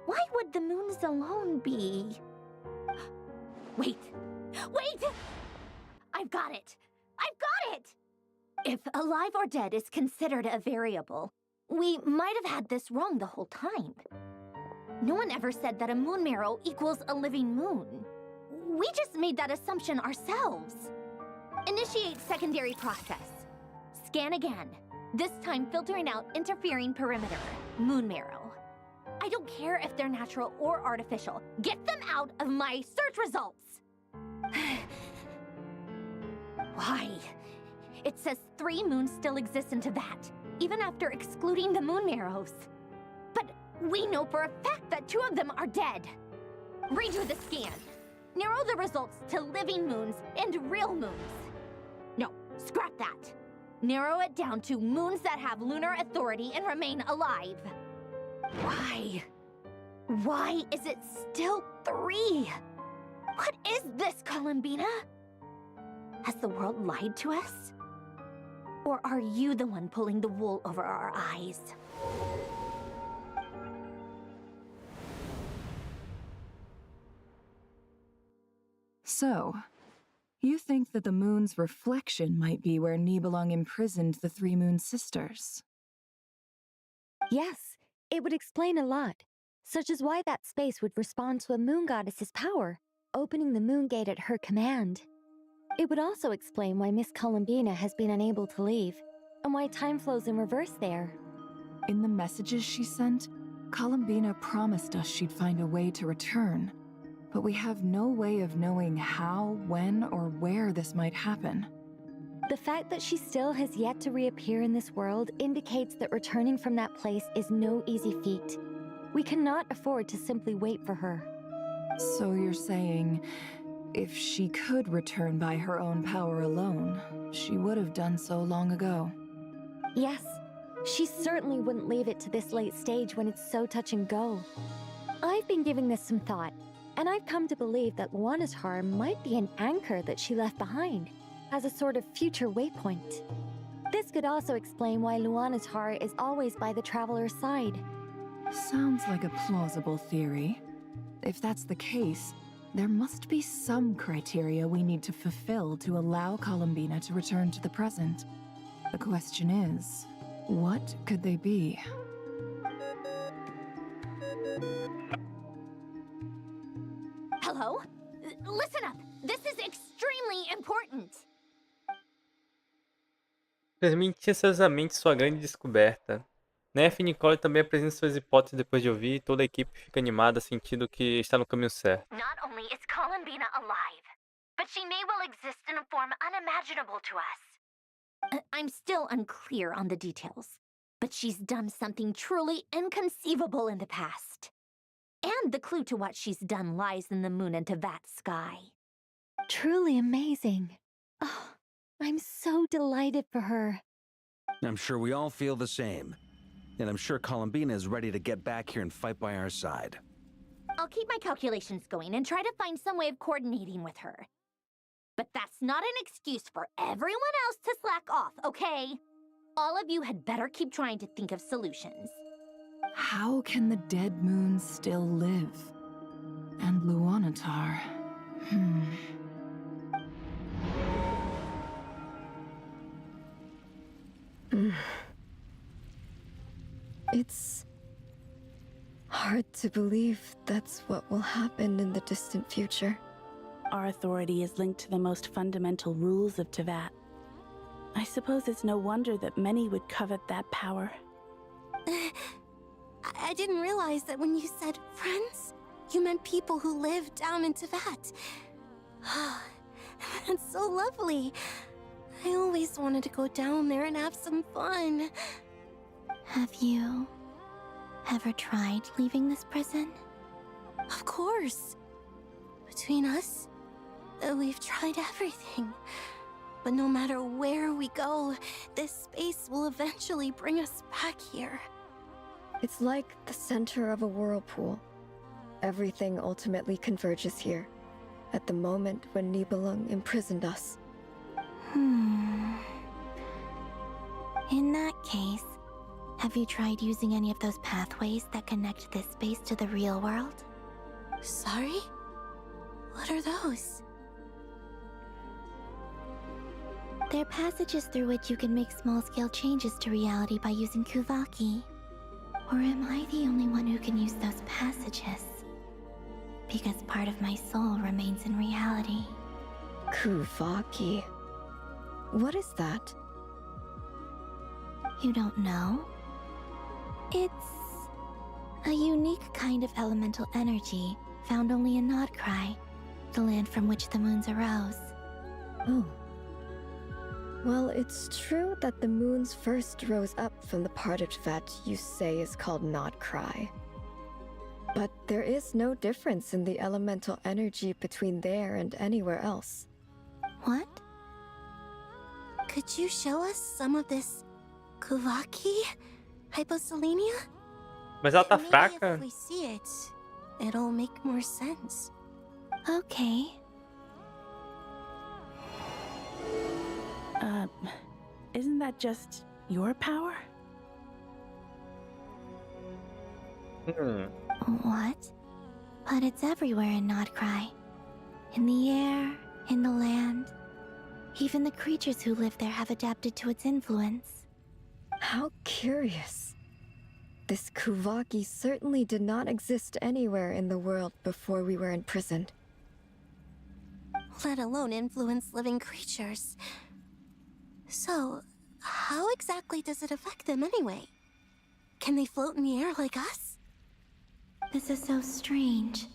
Why would the moons alone be... Wait! I've got it! If alive or dead is considered a variable, we might have had this wrong the whole time. No one ever said that a moon marrow equals a living moon. We just made that assumption ourselves. Initiate secondary process. Scan again. This time filtering out interfering perimeter, moon marrow. I don't care if they're natural or artificial. Get them out of my search results! Why? It says 3 moons still exist in Teyvat, even after excluding the moon marrows. But we know for a fact that 2 of them are dead. Redo the scan. Narrow the results to living moons and real moons. No, scrap that. Narrow it down to moons that have lunar authority and remain alive. Why? Why is it still 3? What is this, Columbina? Has the world lied to us? Or are you the one pulling the wool over our eyes? So, you think that the moon's reflection might be where Nibelung imprisoned the 3 moon sisters? Yes, it would explain a lot, such as why that space would respond to a moon goddess's power, opening the moon gate at her command. It would also explain why Miss Columbina has been unable to leave, and why time flows in reverse there. In the messages she sent, Columbina promised us she'd find a way to return, but we have no way of knowing how, when, or where this might happen. The fact that she still has yet to reappear in this world indicates that returning from that place is no easy feat. We cannot afford to simply wait for her. So you're saying, if she could return by her own power alone, she would have done so long ago? Yes, she certainly wouldn't leave it to this late stage when it's so touch and go. I've been giving this some thought, and I've come to believe that Luana's harm might be an anchor that she left behind, as a sort of future waypoint. This could also explain why Luana's heart is always by the traveler's side. Sounds like a plausible theory. If that's the case, there must be some criteria we need to fulfill to allow Columbina to return to the present. The question is, what could they be? Hello? Listen up! This is extremely important! Transmite ansiosamente sua grande descoberta. Neff e Nicole também apresentam suas hipóteses depois de ouvir, e toda a equipe fica animada, sentindo que está no caminho certo. Not only is Columbina alive, but she may well exist in a form unimaginable to us. I'm still unclear on the details, but she's done something truly inconceivable in the past. And the clue to what she's done lies in the moon and Teyvat sky. Truly amazing. Oh, I'm so delighted for her. I'm sure we all feel the same. And I'm sure Columbina is ready to get back here and fight by our side. I'll keep my calculations going and try to find some way of coordinating with her. But that's not an excuse for everyone else to slack off, okay? All of you had better keep trying to think of solutions. How can the dead moon still live? And Luanatar... It's hard to believe that's what will happen in the distant future. Our authority is linked to the most fundamental rules of Teyvat. I suppose it's no wonder that many would covet that power. I didn't realize that when you said friends, you meant people who live down in Teyvat. That's so lovely. I always wanted to go down there and have some fun. Have you ever tried leaving this prison? Of course. Between us, we've tried everything. But no matter where we go, this space will eventually bring us back here. It's like the center of a whirlpool. Everything ultimately converges here, at the moment when Nibelung imprisoned us. In that case, have you tried using any of those pathways that connect this space to the real world? Sorry? What are those? They're passages through which you can make small-scale changes to reality by using Kuvaki. Or am I the only one who can use those passages? Because part of my soul remains in reality. Kuvaki. What is that? You don't know? It's a unique kind of elemental energy found only in Nodcry, the land from which the moons arose. Oh. Well, it's true that the moons first rose up from the part of Teyvat you say is called Nodcry. But there is no difference in the elemental energy between there and anywhere else. What? Could you show us some of this Kuvaki? Hyposelenia? Mas ela tá Maybe fraca. if we see it, it'll make more sense. Okay. Isn't that just your power? What? But it's everywhere in Nodcry. In the air, in the land. Even the creatures who live there have adapted to its influence. How curious. This Kuvaki certainly did not exist anywhere in the world before we were imprisoned. Let alone influence living creatures. So, how exactly does it affect them anyway? Can they float in the air like us? This is so strange.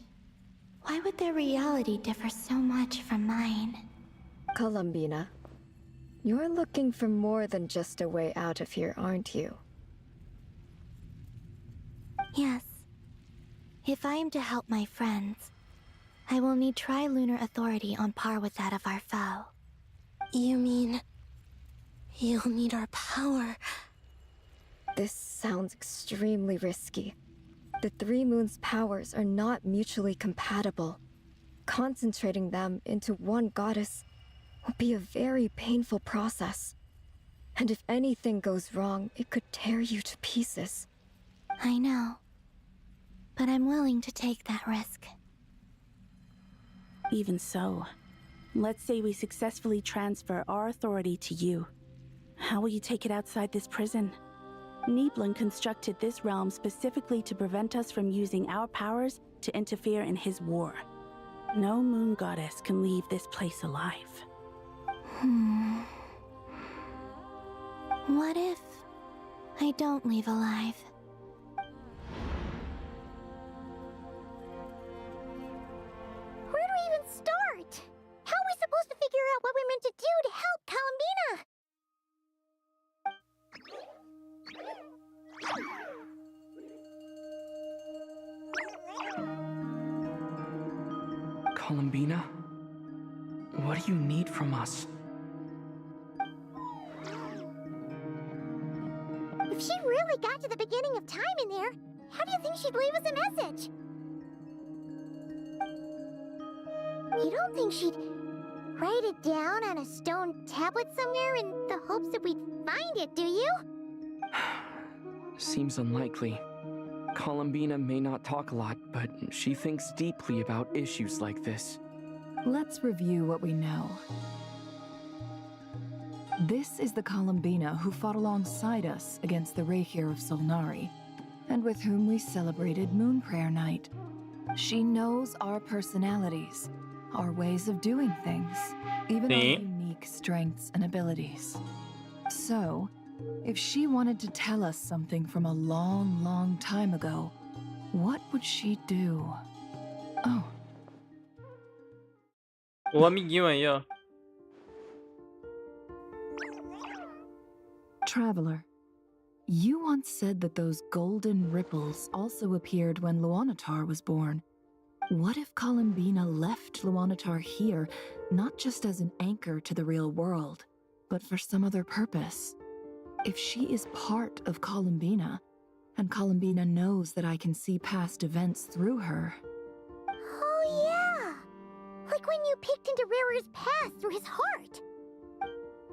Why would their reality differ so much from mine? Columbina, you're looking for more than just a way out of here, aren't you? Yes, If I am to help my friends, I will need tri-lunar authority on par with that of our foe. You mean... you'll need our power? This sounds extremely risky. The three moons' powers are not mutually compatible. Concentrating them into one goddess will be a very painful process. And if anything goes wrong, it could tear you to pieces. I know. But I'm willing to take that risk. Even so, let's say we successfully transfer our authority to you. How will you take it outside this prison? Niblin constructed this realm specifically to prevent us from using our powers to interfere in his war. No moon goddess can leave this place alive. What if I don't leave alive? Where do we even start? How are we supposed to figure out what we're meant to do to help Columbina? Columbina? What do you need from us? If she really got to the beginning of time in there, how do you think she'd leave us a message? You don't think she'd write it down on a stone tablet somewhere in the hopes that we'd find it, do you? Seems unlikely. Columbina may not talk a lot, but she thinks deeply about issues like this. Let's review what we know. This is the Columbina who fought alongside us against the Raihir of Solnari, and with whom we celebrated Moon Prayer Night. She knows our personalities, our ways of doing things, even our unique strengths and abilities. So, if she wanted to tell us something from a long, long time ago, what would she do? Oh. O amiguinho aí, ó. Traveler, you once said that those golden ripples also appeared when Luanatar was born. What if Columbina left Luanatar here, not just as an anchor to the real world, but for some other purpose? If she is part of Columbina, and Columbina knows that I can see past events through her... Oh yeah! Like when you peeked into Rarer's past through his heart!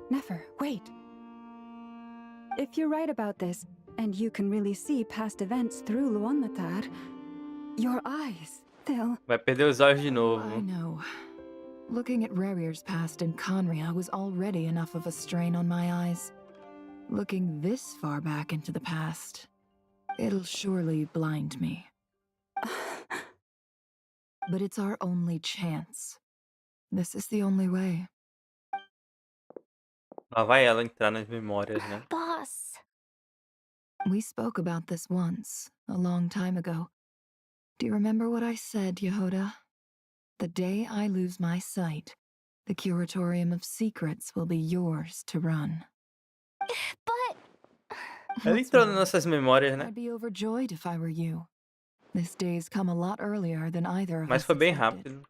Nefer, wait. If you're right about this, and you can really see past events through Luanatar, your eyes, they'll... Vai perder os olhos de I novo. know. Looking at Rarir's past in Conria was already enough of a strain on my eyes. Looking this far back into the past, it'll surely blind me. But it's our only chance. This is the only way. Lá vai ela entrar nas memórias, né? Boss! We spoke about this once, a long time ago. Do you remember what I said, Yehoda? The day I lose my sight, the Curatorium of Secrets will be yours to run. But... Ela entrou nas nossas memórias, né? I'd be overjoyed if I were you. This day's come a lot earlier than either of Mas us foi bem expected. rápido.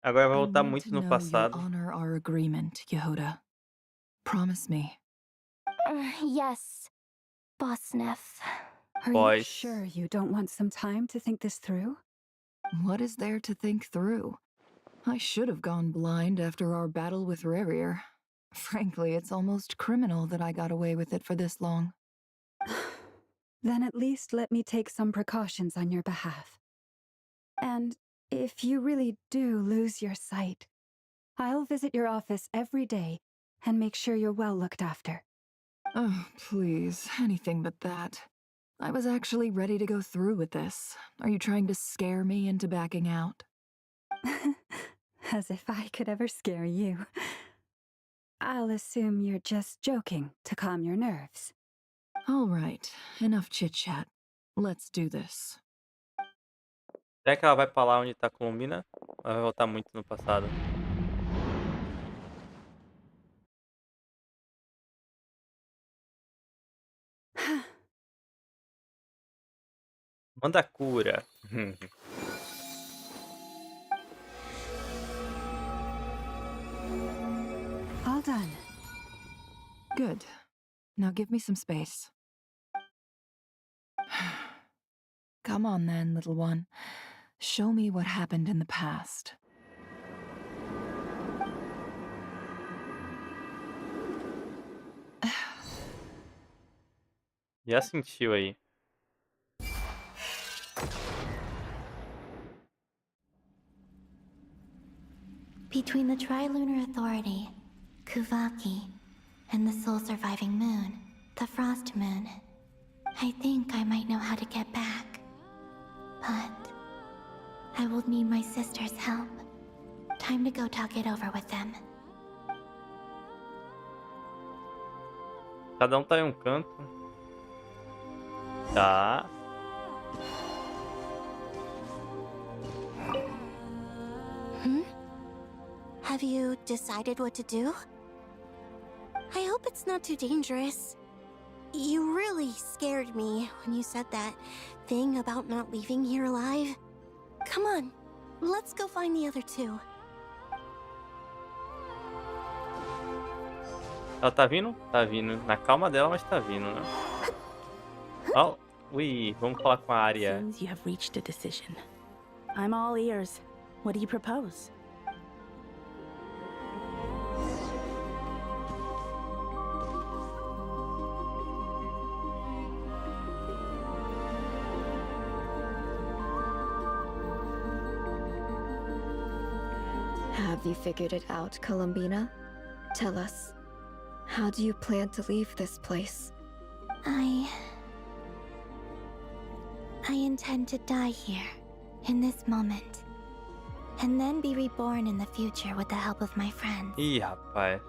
Agora vai I voltar need muito to no know passado. you'll honor our agreement, Yehoda. Promise me. Yes, Boss Neff. Are you Boys. sure you don't want some time to think this through? What is there to think through? I should have gone blind after our battle with Rerir. Frankly, it's almost criminal that I got away with it for this long. Then at least let me take some precautions on your behalf. And if you really do lose your sight, I'll visit your office every day and make sure you're well looked after. Oh, please, anything but that. I was actually ready to go through with this. Are you trying to scare me into backing out? As if I could ever scare you. I'll assume you're just joking to calm your nerves. All right, enough chit-chat. Let's do this. Será que ela vai pra lá onde tá a Columbina? Ou vai voltar muito no passado? Manda cura. All done. Good. Now give me some space. Come on then, little one. Show me what happened in the past. Já sentiu aí. Between the Trilunar Authority, Kuvaki, and the soul-surviving moon, the Frost Moon, I think I might know how to get back. But I will need my sister's help. Time to go talk it over with them. Cada tá em um canto. Tá. Have you decided what to do? I hope it's not too dangerous. You really scared me when you said that thing about not leaving here alive. Come on, let's go find the other two. Ela tá vindo? Tá vindo. Na calma dela, mas tá vindo, né? Oh, ui, vamos falar com a Arya. Seems you have reached a decision. I'm all ears. What do you propose? Have you figured it out, Columbina? Tell us. How do you plan to leave this place? I intend to die here, in this moment. And then be reborn in the future with the help of my friends. Ih, rapaz.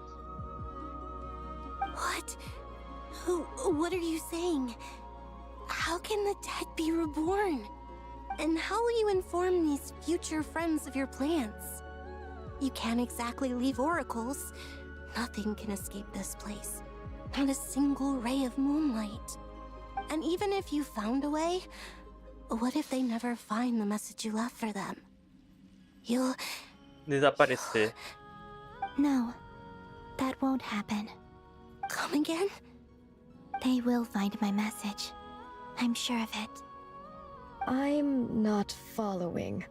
What? What are you saying? How can the dead be reborn? And how will you inform these future friends of your plans? You can't exactly leave oracles. Nothing can escape this place. Not a single ray of moonlight. And even if you found a way, what if they never find the message you left for them? You'll... Desaparecer. No, that won't happen. Come again? They will find my message. I'm sure of it. I'm not following.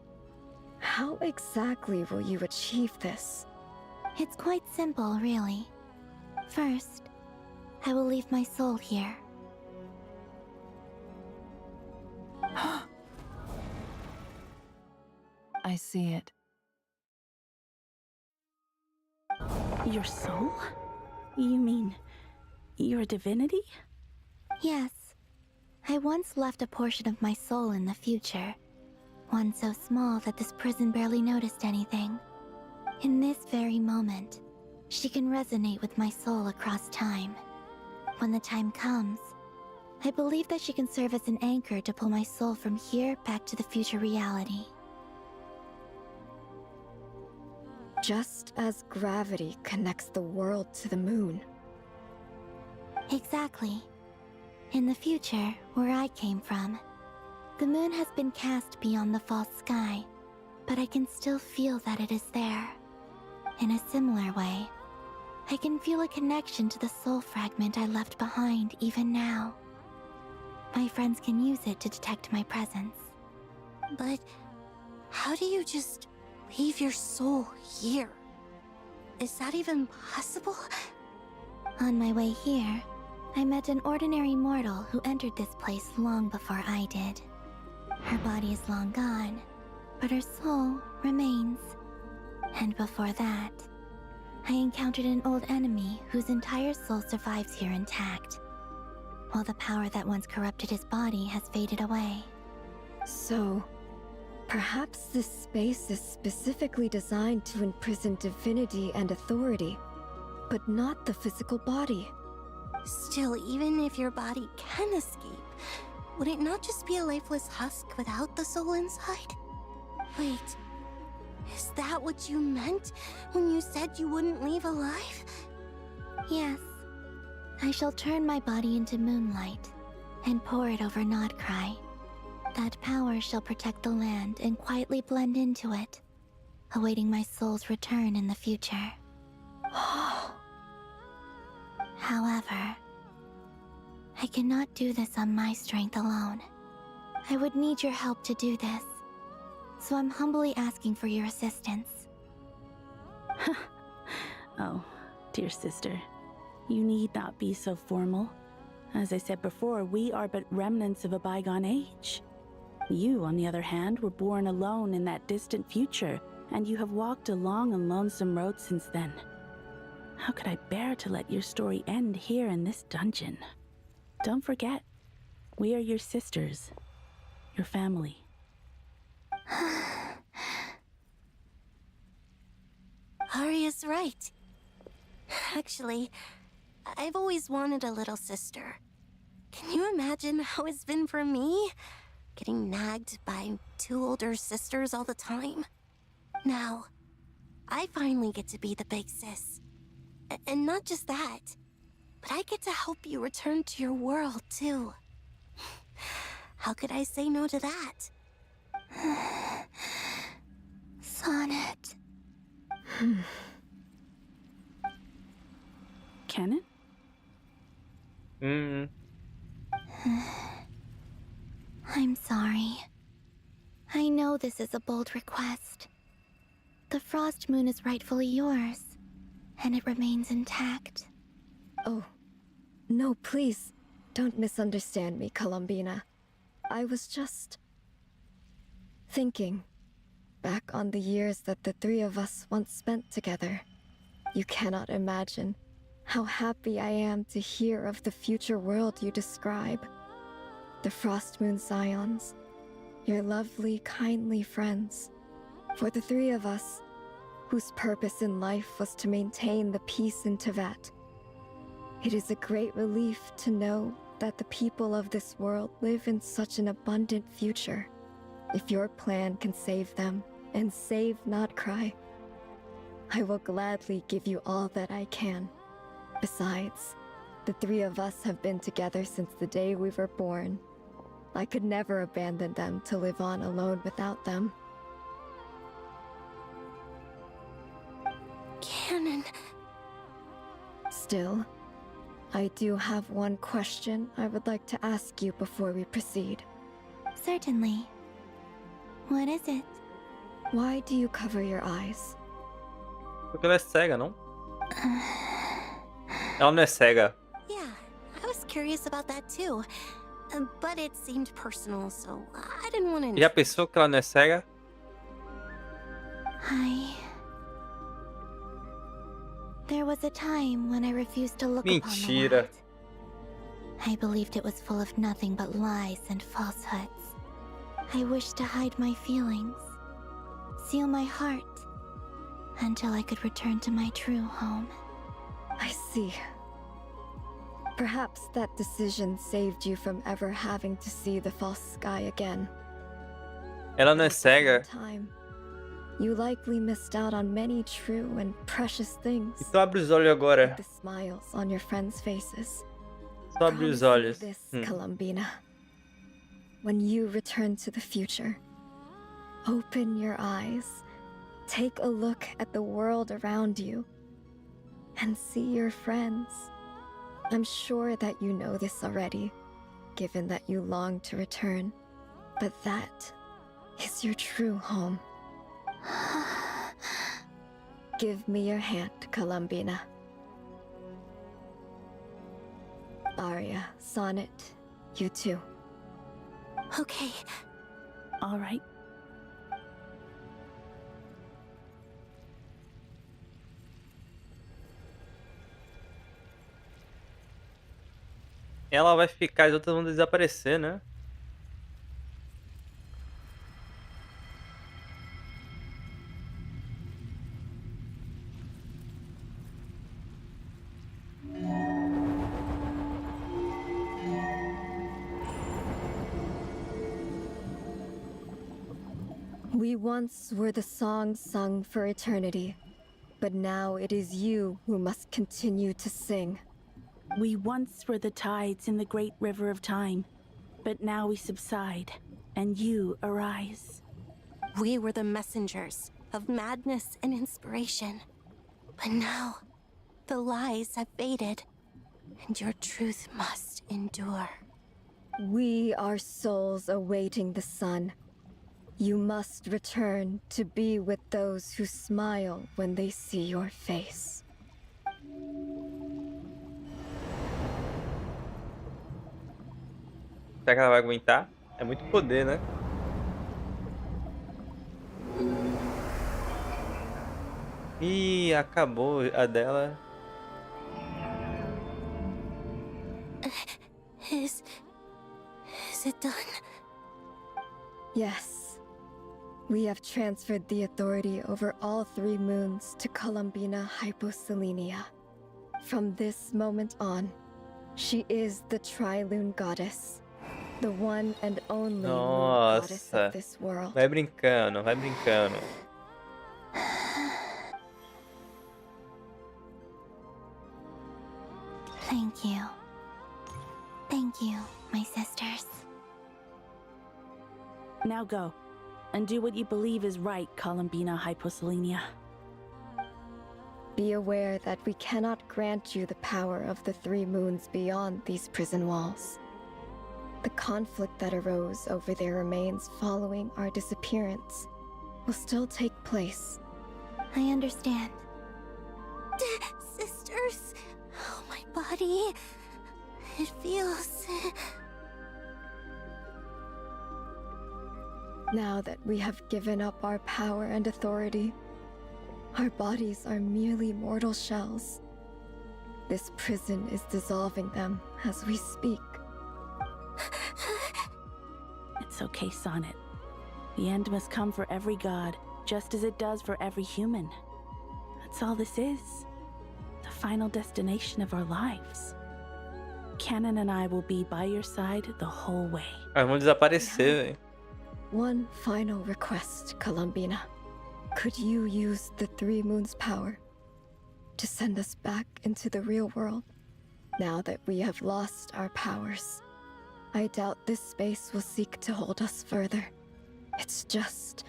How exactly will you achieve this? It's quite simple, really. First, I will leave my soul here. I see it. Your soul? You mean your divinity? Yes. I once left a portion of my soul in the future. One so small that this prison barely noticed anything. In this very moment, she can resonate with my soul across time. When the time comes, I believe that she can serve as an anchor to pull my soul from here back to the future reality. Just as gravity connects the world to the moon. Exactly. In the future, where I came from, the moon has been cast beyond the false sky, but I can still feel that it is there. In a similar way, I can feel a connection to the soul fragment I left behind even now. My friends can use it to detect my presence. But how do you just leave your soul here? Is that even possible? On my way here, I met an ordinary mortal who entered this place long before I did. Her body is long gone, but her soul remains. And before that, I encountered an old enemy whose entire soul survives here intact, while the power that once corrupted his body has faded away. So, perhaps this space is specifically designed to imprison divinity and authority, but not the physical body. Still, even if your body can escape, would it not just be a lifeless husk without the soul inside? Wait, is that what you meant when you said you wouldn't leave alive? Yes. I shall turn my body into moonlight and pour it over Nodcry. That power shall protect the land and quietly blend into it, awaiting my soul's return in the future. However, I cannot do this on my strength alone. I would need your help to do this, so I'm humbly asking for your assistance. Oh, dear sister, you need not be so formal. As I said before, we are but remnants of a bygone age. You, on the other hand, were born alone in that distant future, and you have walked a long and lonesome road since then. How could I bear to let your story end here in this dungeon? Don't forget, we are your sisters, your family. Arya's right. Actually, I've always wanted a little sister. Can you imagine how it's been for me? Getting nagged by 2 older sisters all the time. Now, I finally get to be the big sis. And not just that, but I get to help you return to your world, too. How could I say no to that? Sonnet. Canon? I'm sorry. I know this is a bold request. The Frost Moon is rightfully yours, and it remains intact. Oh, no, please, don't misunderstand me, Columbina. I was just thinking back on the years that the 3 of us once spent together. You cannot imagine how happy I am to hear of the future world you describe. The Frost Moon Scions, your lovely, kindly friends. For the 3 of us, whose purpose in life was to maintain the peace in Teyvat. It is a great relief to know that the people of this world live in such an abundant future. If your plan can save them, and save Notcry, I will gladly give you all that I can. Besides, the 3 of us have been together since the day we were born. I could never abandon them to live on alone without them. Canon. Still, I do have one question I would like to ask you before we proceed. Certainly. What is it? Why do you cover your eyes? Porque ela é cega, não? Ela não é cega. Yeah, I was curious about that too. But it seemed personal, so I didn't want to... Já pensou que ela não é cega? There was a time when I refused to look upon the Mentira. world. I believed it was full of nothing but lies and falsehoods. I wished to hide my feelings, seal my heart, until I could return to my true home. I see. Perhaps that decision saved you from ever having to see the false sky again. Ela não é cega. Time, you likely missed out on many true and precious things. Então abre os olhos agora. The smiles on your friends' faces. Só abre os olhos. This, Columbina. When you return to the future, open your eyes, take a look at the world around you, and see your friends. I'm sure that you know this already, given that you long to return, but that is your true home. Give me your hand, Columbina. Arya, Sonnet, you too. Okay. All right. Ela vai ficar, as outras vão desaparecer, né? We once were the songs sung for eternity, but now it is you who must continue to sing. We once were the tides in the great river of time, but now we subside. and you arise. We were the messengers of madness and inspiration. But now, the lies have faded, and your truth must endure. We are souls awaiting the sun. You must return to be with those who smile when they see your face. Será que ela vai aguentar? É muito poder, né? Ih, acabou a dela. Is it done? Yes. We have transferred the authority over all 3 moons to Columbina Hyposelenia. From this moment on, she is the Tri-Lune Goddess. The one and only moon goddess of this world. Vai brincando, vai brincando. Thank you. Thank you, my sisters. Now go, and do what you believe is right, Columbina Hyposelenia. Be aware that we cannot grant you the power of the 3 moons beyond these prison walls. The conflict that arose over their remains following our disappearance will still take place. I understand. Sisters, oh, my body. It feels... Now that we have given up our power and authority, our bodies are merely mortal shells. This prison is dissolving them as we speak. It's okay, Sonnet. The end must come for every god, just as it does for every human. That's all this is. The final destination of our lives. Canon and I will be by your side the whole way. Elas vão desaparecer, velho. One final request, Columbina. Could you use the 3 moons' power to send us back into the real world? Now that we have lost our powers, I doubt this space will seek to hold us further. It's just...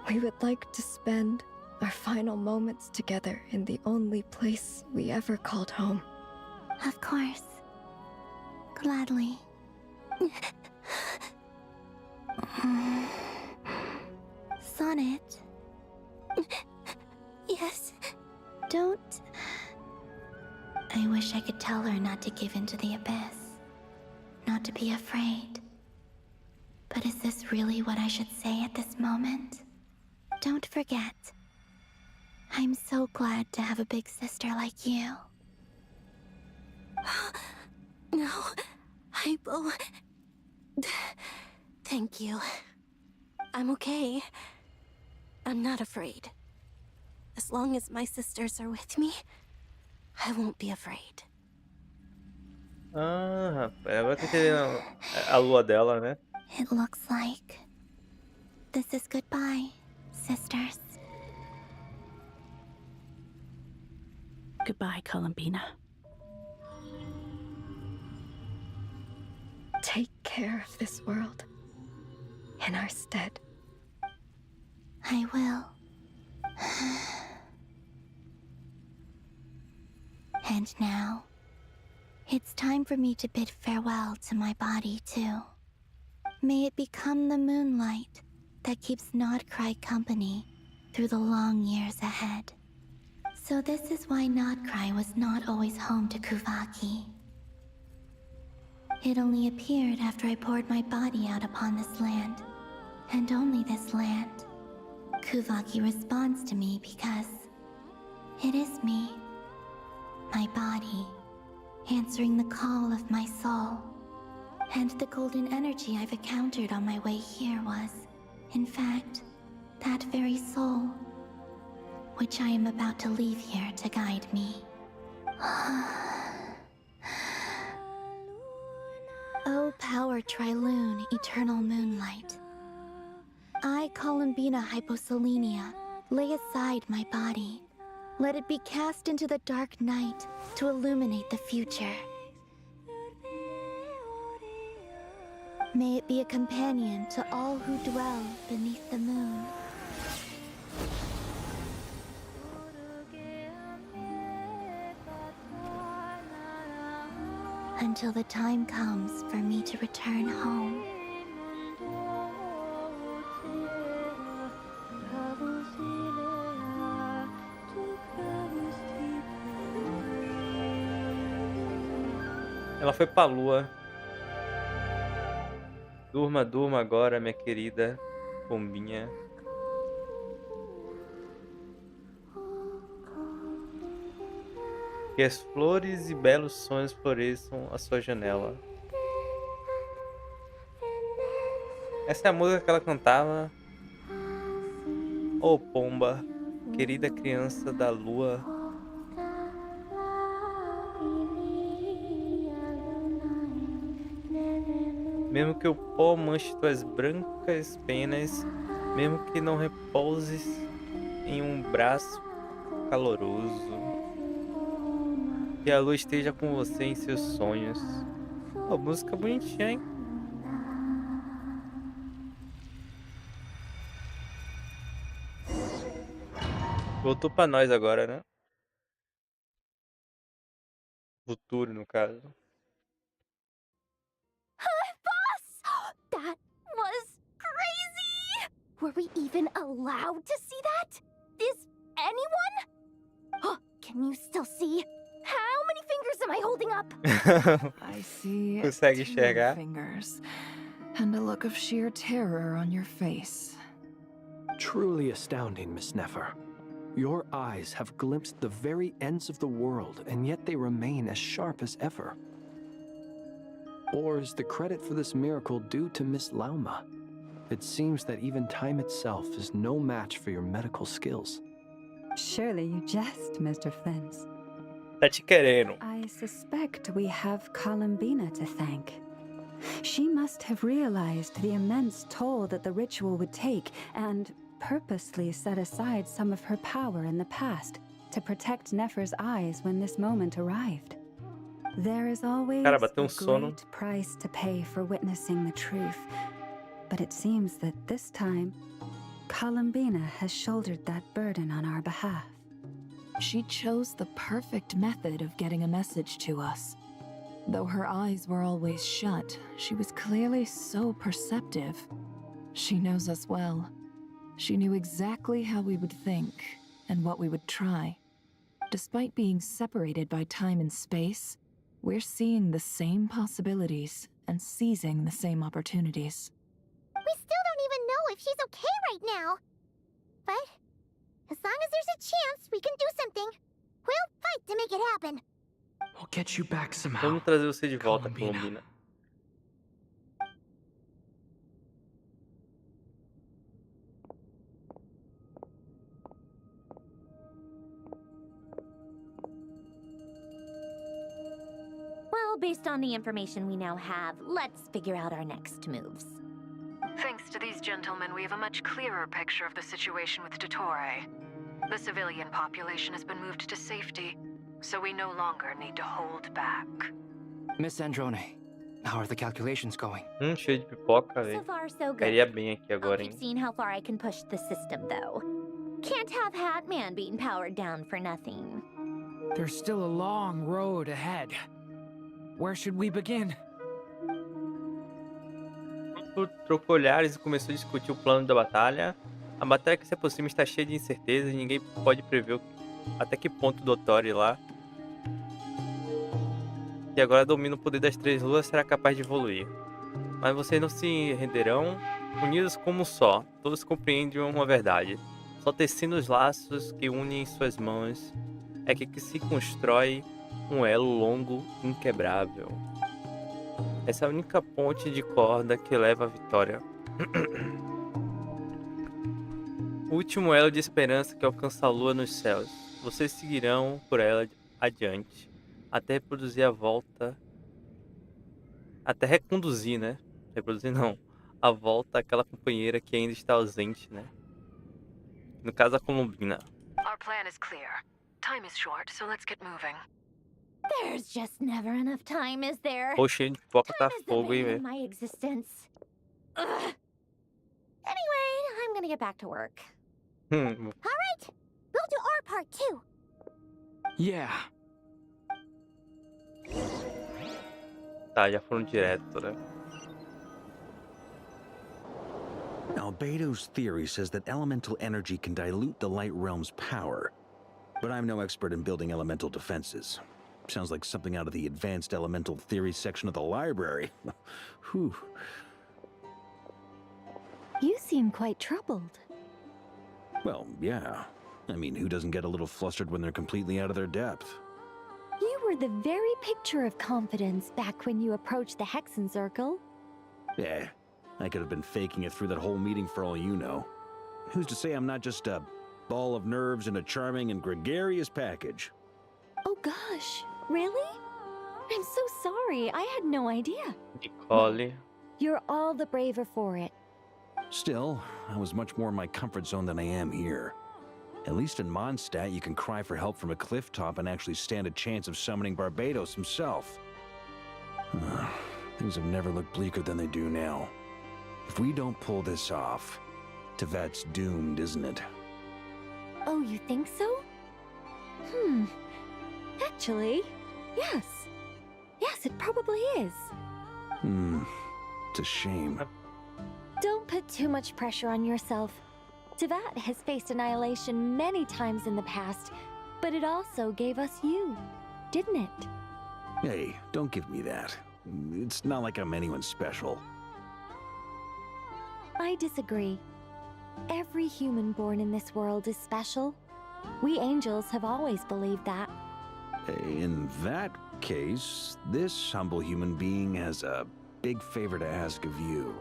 we would like to spend our final moments together in the only place we ever called home. Of course. Gladly. Sonnet? Yes? Don't... I wish I could tell her not to give in to the abyss. Not to be afraid. But is this really what I should say at this moment? Don't forget. I'm so glad to have a big sister like you. No, Hypo... Thank you. I'm okay. I'm not afraid. As long as my sisters are with me, I won't be afraid. Ah, rapaz, agora tô entendendo a lua dela, né? It looks like this is goodbye, sisters. Goodbye, Columbina. Take care of this world in our stead. I will. And now, it's time for me to bid farewell to my body, too. May it become the moonlight that keeps Nodcry company through the long years ahead. So this is why Nodcry was not always home to Kuvaki. It only appeared after I poured my body out upon this land, and only this land. Kuvaki responds to me because it is me, my body, answering the call of my soul. And the golden energy I've encountered on my way here was, in fact, that very soul, which I am about to leave here to guide me. O power Tri-Lune, eternal moonlight. I, Columbina Hyposelenia, lay aside my body. Let it be cast into the dark night to illuminate the future. May it be a companion to all who dwell beneath the moon. Until the time comes for me to return home. Ela foi pra lua. Durma, durma agora, minha querida pombinha. Que as flores e belos sonhos floresçam à sua janela. Essa é a música que ela cantava. Oh, pomba, querida criança da lua. Mesmo que o pó manche tuas brancas penas, mesmo que não repouses em um braço caloroso, que a lua esteja com você em seus sonhos. Oh, música bonitinha, hein? Voltou pra nós agora, né? Futuro, no caso. Boss! That was crazy! Were we even allowed to see that? Is anyone? Oh, can you still see? How many fingers am I holding up? I see Consegue 2 enxergar? fingers and a look of sheer terror on your face. Truly astounding, Miss Nefer. Your eyes have glimpsed the very ends of the world, and yet they remain as sharp as ever. Or is the credit for this miracle due to Miss Lauma? It seems that even time itself is no match for your medical skills. Surely you jest, Mr. Flintz. Tá te querendo. I suspect we have Columbina to thank. She must have realized the immense toll that the ritual would take and purposely set aside some of her power in the past to protect Nefer's eyes when this moment arrived. There is always Cara, a bateu sono. great price to pay for witnessing the truth, but it seems that this time, Columbina has shouldered that burden on our behalf. She chose the perfect method of getting a message to us. Though her eyes were always shut, she was clearly so perceptive. She knows us well. She knew exactly how we would think and what we would try. Despite being separated by time and space, we're seeing the same possibilities and seizing the same opportunities. We still don't even know if she's okay right now. But as long as there's a chance we can do something, we'll fight to make it happen. We'll get you back somehow. Vamos trazer você de volta, Columbina. Well, based on the information we now have, let's figure out our next moves. Thanks to these gentlemen, we have a much clearer picture of the situation with Dottore. The civilian population has been moved to safety, so we no longer need to hold back. Miss Androne, how are the calculations going? Cheio de pipoca, So velho. far, so good. Cairia bem aqui I'll agora, keep hein? seeing how far I can push the system, though. Can't have Hatman being powered down for nothing. There's still a long road ahead. Where should we begin? O grupo trocou olhares e começou a discutir o plano da batalha. A batalha que se aproxima está cheia de incertezas e ninguém pode prever até que ponto o Dottore lá, que agora domina o poder das três luas, será capaz de evoluir. Mas vocês não se renderão, unidos como um só. Todos compreendem uma verdade. Só tecendo os laços que unem suas mãos é que se constrói um elo longo e inquebrável. Essa é a única ponte de corda que leva à vitória. O último elo de esperança que alcança a lua nos céus. Vocês seguirão por ela adiante, até reproduzir a volta... Até reconduzir, né? Reproduzir não. A volta àquela companheira que ainda está ausente, né? No caso, a Columbina. Our plan is clear. Time is short, so let's get moving. There's just never enough time, is there? Pô, cheio de pipoca tá Time is the fogo, hein, bane of velho. my existence. Ugh. Anyway, I'm gonna get back to work. All right, we'll do our part too. Yeah. Tá, já foram direto, né? Albedo's theory says that elemental energy can dilute the light realm's power. But I'm no expert in building elemental defenses. Sounds like something out of the advanced elemental theory section of the library. Whew. You seem quite troubled. Well, yeah. I mean, who doesn't get a little flustered when they're completely out of their depth? You were the very picture of confidence back when you approached the Hexen Circle. Yeah, I could have been faking it through that whole meeting for all you know. Who's to say I'm not just a ball of nerves in a charming and gregarious package? Oh gosh, really? I'm so sorry, I had no idea. Nicole. You're all the braver for it. Still, I was much more in my comfort zone than I am here. At least in Mondstadt, you can cry for help from a cliff top and actually stand a chance of summoning Barbados himself. Things have never looked bleaker than they do now. If we don't pull this off, Teyvat's doomed, isn't it? Oh, you think so? Actually, yes. Yes, it probably is. It's a shame. Don't put too much pressure on yourself. Teyvat has faced annihilation many times in the past, but it also gave us you, didn't it? Hey, don't give me that. It's not like I'm anyone special. I disagree. Every human born in this world is special. We angels have always believed that. In that case, this humble human being has a big favor to ask of you.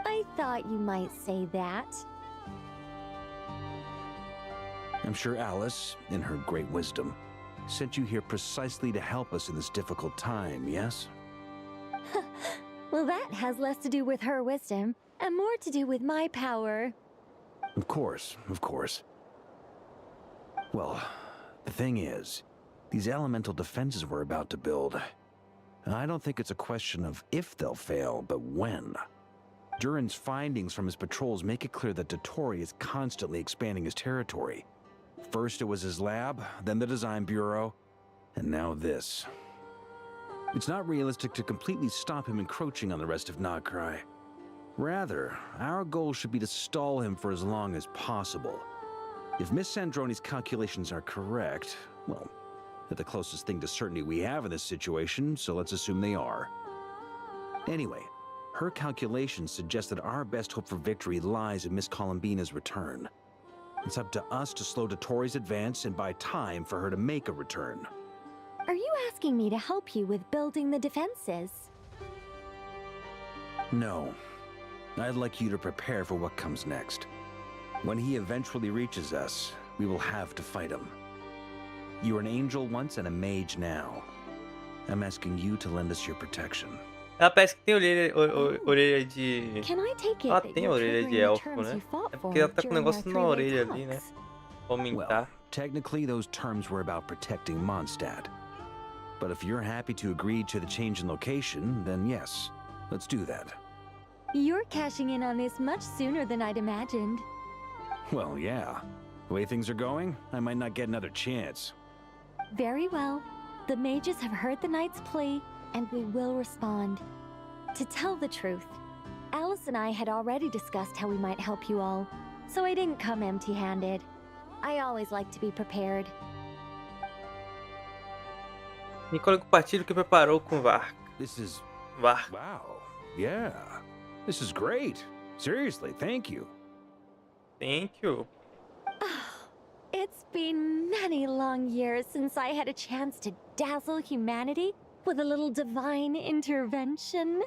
I thought you might say that. I'm sure Alice, in her great wisdom, sent you here precisely to help us in this difficult time, yes? Well, that has less to do with her wisdom and more to do with my power. Of course, of course. Well, the thing is, these elemental defenses we're about to build, I don't think it's a question of if they'll fail, but when. Durin's findings from his patrols make it clear that Dottore is constantly expanding his territory. First it was his lab, then the design bureau, and now this. It's not realistic to completely stop him encroaching on the rest of Nagrai. Rather, our goal should be to stall him for as long as possible. If Miss Sandroni's calculations are correct, well, they're the closest thing to certainty we have in this situation, so let's assume they are. Anyway, her calculations suggest that our best hope for victory lies in Miss Columbina's return. It's up to us to slow Dottore's advance and buy time for her to make a return. Are you asking me to help you with building the defenses? No. I'd like you to prepare for what comes next. When he eventually reaches us, we will have to fight him. You were an angel once and a mage now. I'm asking you to lend us your protection. Ela parece que tem orelha de... Can I take it Ela that tem you're orelha triggering de the elfo, terms né? you fought É for porque ela tá com um during our negócio na three-way orelha ali, né? talks? Aumentar. Technically, those terms were about protecting Mondstadt. But if you're happy to agree to the change in location, then yes, let's do that. You're cashing in on this much sooner than I'd imagined. Well, yeah. The way things are going, I might not get another chance. Very well. The mages have heard the knight's plea, and we will respond. To tell the truth, Alice and I had already discussed how we might help you all, so I didn't come empty-handed. I always like to be prepared. Nicole compartilha o que preparou com Vark. This is... Vark. Wow. Yeah. This is great. Seriously, thank you. Thank you. It's been many long years since I had a chance to dazzle humanity with a little divine intervention.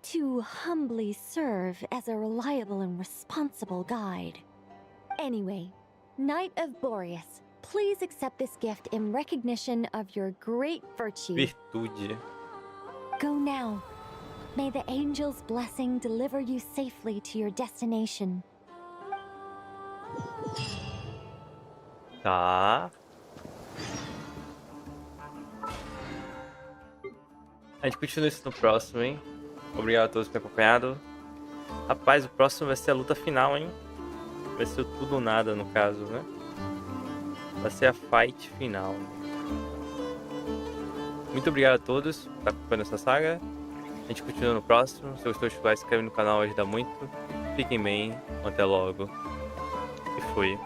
To humbly serve as a reliable and responsible guide. Anyway, Knight of Boreas, please accept this gift in recognition of your great virtue. Virtude. Go now. May the angel's blessing deliver you safely to your destination. Tá. A gente continua isso no próximo, hein? Obrigado a todos por ter acompanhado. Rapaz, o próximo vai ser a luta final, hein? Vai ser o tudo ou nada, no caso, né? Vai ser a fight final. Muito obrigado a todos por estar acompanhando essa saga. A gente continua no próximo. Se gostou, se inscreve no canal, ajuda muito. Fiquem bem. Até logo. E fui.